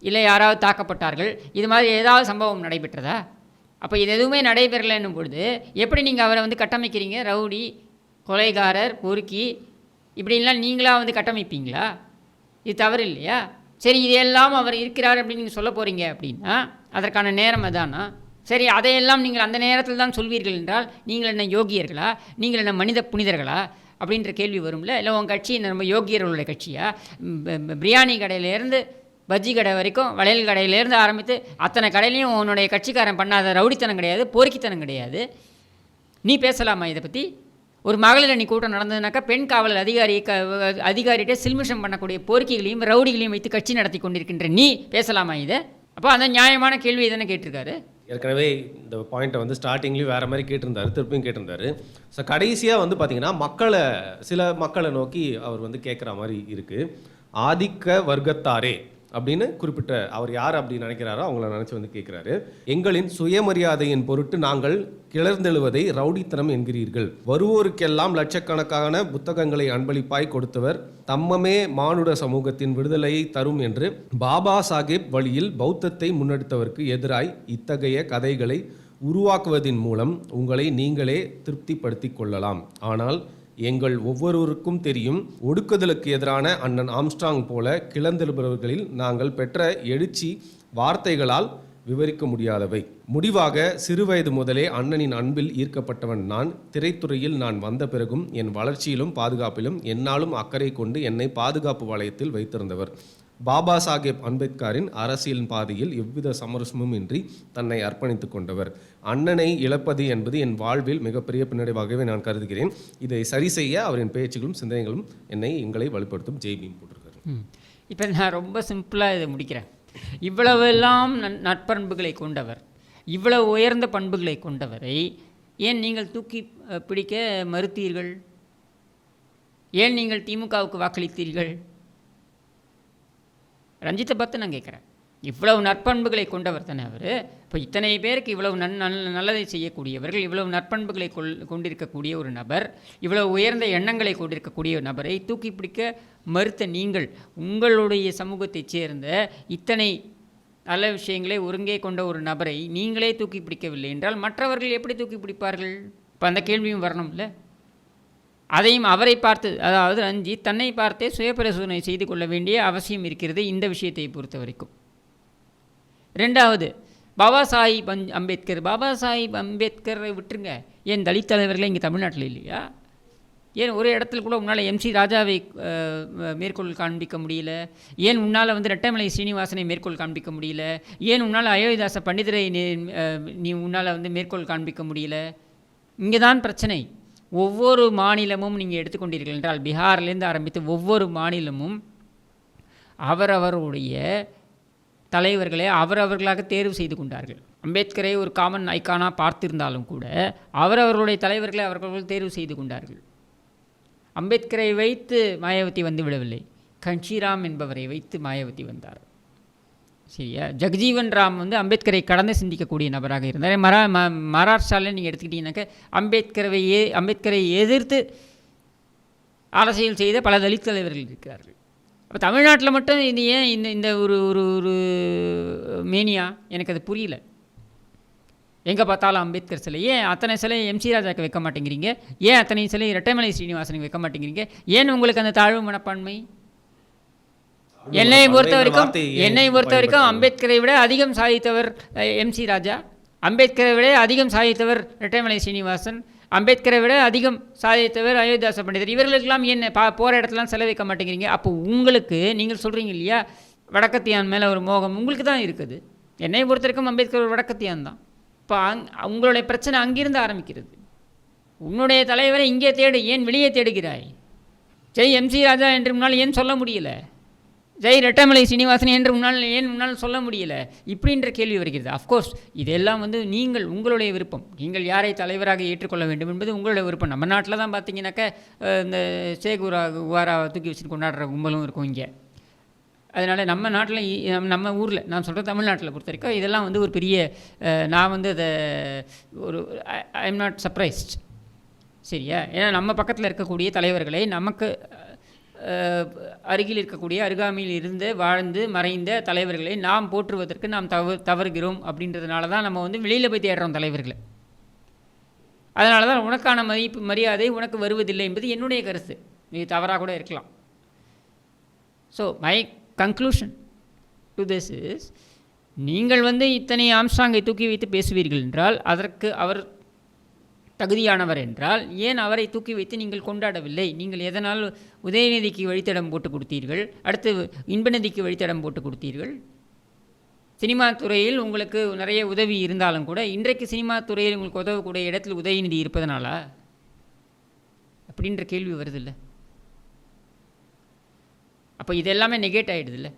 இல்லை யாராவது தாக்கப்பட்டார்கள், இது மாதிரி ஏதாவது சம்பவம் நடைபெற்றதா? அப்போ இது எதுவுமே நடைபெறலைன்னும் பொழுது எப்படி நீங்கள் அவரை வந்து கட்டமைக்கிறீங்க? ரவுடி, கொலைகாரர், பொறுக்கி இப்படின்லாம் நீங்களாக வந்து கட்டமைப்பீங்களா? இது தவறு இல்லையா? சரி, இதையெல்லாம் அவர் இருக்கிறார் அப்படின்னு நீங்கள் சொல்ல போகிறீங்க அப்படின்னா அதற்கான நேரம் அதானா? சரி, அதையெல்லாம் நீங்கள் அந்த நேரத்தில் தான் சொல்வீர்கள் என்றால் நீங்கள் என்ன யோகியர்களா? நீங்கள் என்ன மனித புனிதர்களா அப்படின்ற கேள்வி வரும்ல. இல்லை உங்கள் கட்சி என்ன ரொம்ப யோகியர்களுடைய கட்சியா? பிரியாணி கடையிலேருந்து பஜ்ஜி கடை வரைக்கும், வளையல் கடையிலேருந்து ஆரம்பித்து அத்தனை கடையிலையும் உன்னுடைய கட்சிக்காரன் பண்ணாத ரவுடித்தனம் கிடையாது, போர்க்கித்தனம் கிடையாது. நீ பேசலாமா இதை பற்றி? ஒரு மகளிர் அணி கூட்டம் நடந்ததுனாக்கா பெண் காவலர் அதிகாரிகிட்ட சில்மிஷம் பண்ணக்கூடிய போர்க்கிகளையும் ரவுடிகளையும் வைத்து கட்சி நடத்தி கொண்டிருக்கின்ற நீ பேசலாமா இதை? அப்போ அந்த நியாயமான கேள்வி தானே கேட்டிருக்காரு. ஏற்கனவே இந்த பாயிண்ட்டை வந்து ஸ்டார்டிங்லேயும் வேறு மாதிரி கேட்டிருந்தாரு, திருப்பியும் கேட்டிருந்தாரு. ஸோ கடைசியாக வந்து பார்த்திங்கன்னா சில மக்களை நோக்கி அவர் வந்து கேட்குற மாதிரி இருக்குது. ஆதிக்க வர்க்கத்தாரே அப்படின்னு குறிப்பிட்ட அவர் யார் அப்படின்னு நினைக்கிறாரோ அவங்கள நினச்சி வந்து கேட்குறாரு. எங்களின் சுயமரியாதையின் பொருட்டு நாங்கள் கிளர்ந்தெழுவதை ரவுடித்தனம் என்கிறீர்கள். வருவோருக்கெல்லாம் லட்சக்கணக்கான புத்தகங்களை அன்பளிப்பாய் கொடுத்தவர் தம்மமே மானுட சமூகத்தின் விடுதலையை தரும் என்று பாபா சாஹேப் வழியில் பௌத்தத்தை முன்னெடுத்தவருக்கு எதிராய் இத்தகைய கதைகளை உருவாக்குவதன் மூலம் உங்களை நீங்களே திருப்திப்படுத்தி கொள்ளலாம். ஆனால் எங்கள் ஒவ்வொருவருக்கும் தெரியும், ஒடுக்குதலுக்கு எதிரான அண்ணன் ஆம்ஸ்ட்ராங் போல கிளர்ந்தெழுபவர்களில் நாங்கள் பெற்ற எழுச்சி வார்த்தைகளால் விவரிக்க முடியாதவை. முடிவாக சிறுவயது முதலே அண்ணனின் அன்பில் ஈர்க்கப்பட்டவன் நான். திரைத்துறையில் நான் வந்த பிறகும் என் வளர்ச்சியிலும் பாதுகாப்பிலும் என்னாலும் அக்கறை கொண்டு என்னை பாதுகாப்பு வளையத்தில் வைத்திருந்தவர் பாபா சாஹேப் அம்பேத்கரின் அரசியல் பாதையில் எவ்வித சமரசமும் இன்றி தன்னை அர்ப்பணித்துக் கொண்டவர். அண்ணனை இழப்பது என்பது என் வாழ்வில் மிகப்பெரிய பின்னடைவாகவே நான் கருதுகிறேன். இதை சரி செய்ய அவரின் பேச்சுகளும் சிந்தனைகளும் எங்களை வலுப்படுத்தும். ஜெய்பீம் போட்டிருக்காரு. இப்போ நான் ரொம்ப சிம்பிளாக இதை முடிக்கிறேன். இவ்வளவெல்லாம் நற்பண்புகளை கொண்டவர், இவ்வளவு உயர்ந்த பண்புகளை கொண்டவரை ஏன் நீங்கள் தூக்கி பிடிக்க மறுத்தீர்கள்? ஏன் நீங்கள் திமுகவுக்கு வாக்களித்தீர்கள்? ரஞ்சித்தை பார்த்து நான் கேட்குறேன். இவ்வளவு நற்பண்புகளை கொண்டவர் தானே அவர். இப்போ இத்தனை பேருக்கு இவ்வளவு நல்லதை செய்யக்கூடியவர்கள், இவ்வளவு நற்பண்புகளை கொண்டிருக்கக்கூடிய ஒரு நபர், இவ்வளவு உயர்ந்த எண்ணங்களை கொண்டிருக்கக்கூடிய ஒரு நபரை தூக்கி பிடிக்க மறுத்த நீங்கள், உங்களுடைய சமூகத்தைச் சேர்ந்த இத்தனை நல்ல விஷயங்களை ஒருங்கே கொண்ட ஒரு நபரை நீங்களே தூக்கி பிடிக்கவில்லை என்றால் மற்றவர்கள் எப்படி தூக்கி பிடிப்பார்கள்? இப்போ அந்த கேள்வியும் வரணும்ல. அதையும் அவரை பார்த்து, அதாவது ரஞ்சித் தன்னை பார்த்தே சுயபரிசோதனை செய்து கொள்ள வேண்டிய அவசியம் இருக்கிறது இந்த விஷயத்தை பொறுத்த வரைக்கும். ரெண்டாவது, பாபா சாஹிப் அம்பேத்கர். பாபா சாஹிப் அம்பேத்கரை விட்டுருங்க, ஏன் தலித் தலைவர்களே இங்கே தமிழ்நாட்டில் இல்லையா? ஏன் ஒரு இடத்துல கூட உன்னால் எம்சி ராஜாவை மேற்கோள் காண்பிக்க முடியல? ஏன் உன்னால் வந்து ரெட்டமலை ஸ்ரீனிவாசனை மேற்கோள் காண்பிக்க முடியல? ஏன் உன்னால் அயோத்திதாச பண்டிதரை நீ உன்னால் வந்து மேற்கோள் காண்பிக்க முடியல? இங்கே தான் பிரச்சனை. ஒவ்வொரு மாநிலமும் நீங்கள் எடுத்துக்கொண்டீர்கள் என்றால், பீகார்லேருந்து ஆரம்பித்து ஒவ்வொரு மாநிலமும் அவரவருடைய தலைவர்களை அவரவர்களாக தேர்வு செய்து கொண்டார்கள். அம்பேத்கரை ஒரு காமன் ஐக்கானாக பார்த்திருந்தாலும் கூட அவரவர்களுடைய தலைவர்களை அவர்கள் தேர்வு செய்து கொண்டார்கள். அம்பேத்கரை வைத்து மாயாவதி வந்து விடவில்லை, கன்ஷிராம் என்பவரை வைத்து மாயாவதி வந்தார். சரியா? ஜக்ஜீவன் ராம் வந்து அம்பேத்கரை கடந்து சிந்திக்கக்கூடிய நபராக இருந்தார். மகாராஷ்டிராவில் நீங்கள் எடுத்துக்கிட்டீங்கன்னாக்க அம்பேத்கரை எதிர்த்து அரசியல் செய்த பல தலித் தலைவர்கள் இருக்கிறார்கள். அப்போ தமிழ்நாட்டில் மட்டும் இது ஏன் இந்த ஒரு ஒரு ஒரு மேனியா? எனக்கு அது புரியல. எங்கே பார்த்தாலும் அம்பேத்கர் சிலை. ஏன் அத்தனை சிலை எம்சி ராஜாக்கு வைக்க மாட்டேங்கிறீங்க? ஏன் அத்தனை சிலை ரெட்டைமலை ஸ்ரீனிவாசனுக்கு வைக்க மாட்டேங்கிறீங்க? ஏன் உங்களுக்கு அந்த தாழ்வு மனப்பான்மை? என்னை பொறுத்த வரைக்கும் அம்பேத்கரை விட அதிகம் சாதித்தவர் எம்சி ராஜா, அம்பேத்கரை விட அதிகம் சாதித்தவர் ரெட்டைமலை ஸ்ரீனிவாசன், அம்பேத்கரை விட அதிகம் சாதித்தவர் அயோத்திதாச பண்டிதர். இவர்களுக்கெல்லாம் என்ன போகிற இடத்துலாம் செலவைக்க மாட்டேங்கிறீங்க? அப்போ உங்களுக்கு, நீங்கள் சொல்கிறீங்க இல்லையா வடக்கத்தியான் மேலே ஒரு மோகம் உங்களுக்கு தான் இருக்குது. என்னை பொறுத்த வரைக்கும் அம்பேத்கர் ஒரு வடக்கத்தியான் தான். இப்போ உங்களுடைய பிரச்சனை அங்கிருந்து ஆரம்பிக்கிறது. உன்னுடைய தலைவரை இங்கே தேடு, ஏன் வெளியே தேடுகிறாய்? ஜெய் எம்சி ராஜா என்று முன்னால் ஏன் சொல்ல முடியல? ஜெய் ரெட்டமலை சீனிவாசன் என்று முன்னால் சொல்ல முடியல? இப்படின்ற கேள்வி வருகிறது. அஃப்கோர்ஸ் இதெல்லாம் வந்து உங்களுடைய விருப்பம். நீங்கள் யாரை தலைவராக ஏற்றுக்கொள்ள வேண்டும் என்பது உங்களுடைய விருப்பம். நம்ம நாட்டில் தான் பார்த்தீங்கன்னாக்கா இந்த சேகுவாரா தூக்கி வச்சுட்டு கொண்டாடுற கும்பலும் இருக்கும் இங்கே. அதனால் நம்ம நாட்டில், நம்ம ஊரில், நான் சொல்கிற தமிழ்நாட்டில் பொறுத்த வரைக்கும் இதெல்லாம் வந்து ஒரு பெரிய, நான் வந்து அதை ஒரு ஐ எம் நாட் சர்ப்ரைஸ்ட். சரியா? ஏன்னா நம்ம பக்கத்தில் இருக்கக்கூடிய தலைவர்களை, நமக்கு அருகில் இருக்கக்கூடிய, அருகாமையில் இருந்து வாழ்ந்து மறைந்த தலைவர்களை நாம் போற்றுவதற்கு நாம் தவறுகிறோம். அப்படின்றதுனால தான் நம்ம வந்து வெளியில் போய் தேடுறோம் தலைவர்களை. அதனால தான் உனக்கான மரியாதை உனக்கு வருவதில்லை என்பது என்னுடைய கருத்து. இது தவறாக கூட இருக்கலாம். So my conclusion to this is, நீங்கள் வந்து இத்தனை ஆம்ஸ்ட்ராங்கை தூக்கி வைத்து பேசுவீர்கள் என்றால் அதற்கு அவர் தகுதியானவர் என்றால் ஏன் அவரை தூக்கி வைத்து நீங்கள் கொண்டாடவில்லை? நீங்கள் எதனால் உதயநிதிக்கு வழித்தடம் போட்டு கொடுத்தீர்கள், அடுத்து இன்பநிதிக்கு வழித்தடம் போட்டு கொடுத்தீர்கள்? சினிமா துறையில் உங்களுக்கு நிறைய உதவி இருந்தாலும் கூட இன்றைக்கு சினிமா துறையில் உங்களுக்கு உதவக்கூடிய இடத்தில் உதயநிதி இருப்பதனால அப்படின்ற கேள்வி வருதில்லை? அப்போ இதெல்லாமே நெகேட் ஆகிடுதில்ல?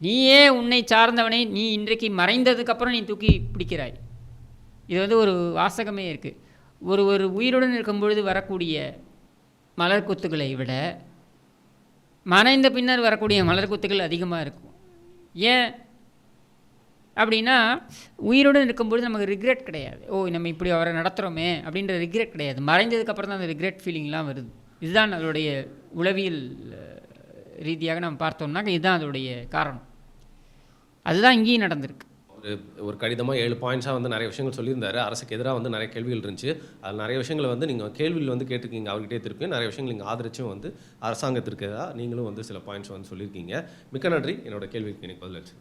நீயே உன்னை சார்ந்தவனை நீ இன்றைக்கு மறைந்ததுக்கப்புறம் நீ தூக்கி பிடிக்கிறாய். இது வந்து ஒரு வாசகமே இருக்குது. ஒரு உயிருடன் இருக்கும்பொழுது வரக்கூடிய மலர் கொத்துக்களை விட மறைந்த பின்னர் வரக்கூடிய மலர் கொத்துக்கள் அதிகமாக இருக்கும். ஏன் அப்படின்னா, உயிருடன் இருக்கும்பொழுது நமக்கு ரிக்ரெட் கிடையாது. ஓ, நம்ம இப்படி அவரை நடத்துகிறோமே அப்படின்ற ரிக்ரெட் கிடையாது. மறைந்ததுக்கப்புறம் தான் அந்த ரிக்ரெட் ஃபீலிங்லாம் வருது. இதுதான் அதோடைய உளவியல் ரீதியாக நம்ம பார்த்தோம்னா இதுதான் அதோடைய காரணம். அதுதான் இங்கேயும் நடந்திருக்கு. ஒரு கடிதமாக 7 பாயிண்ட்ஸாக வந்து நிறைய விஷயங்கள் சொல்லியிருந்தாரு. அரசுக்கு எதிராக வந்து நிறைய கேள்விகள் இருந்துச்சு. அதில் நிறைய விஷயங்களை வந்து நீங்கள் கேள்வியில் வந்து கேட்டிருக்கீங்க அவர்கிட்டே திருப்பி. நிறைய விஷயங்கள் நீங்கள் ஆதரிச்சும் வந்து அரசாங்கத்திற்கு நீங்களும் வந்து சில பாயிண்ட்ஸ் வந்து சொல்லியிருக்கீங்க. மிக்க நன்றி என்னோட கேள்விக்கு எனக்கு பதில் அளிச்சு.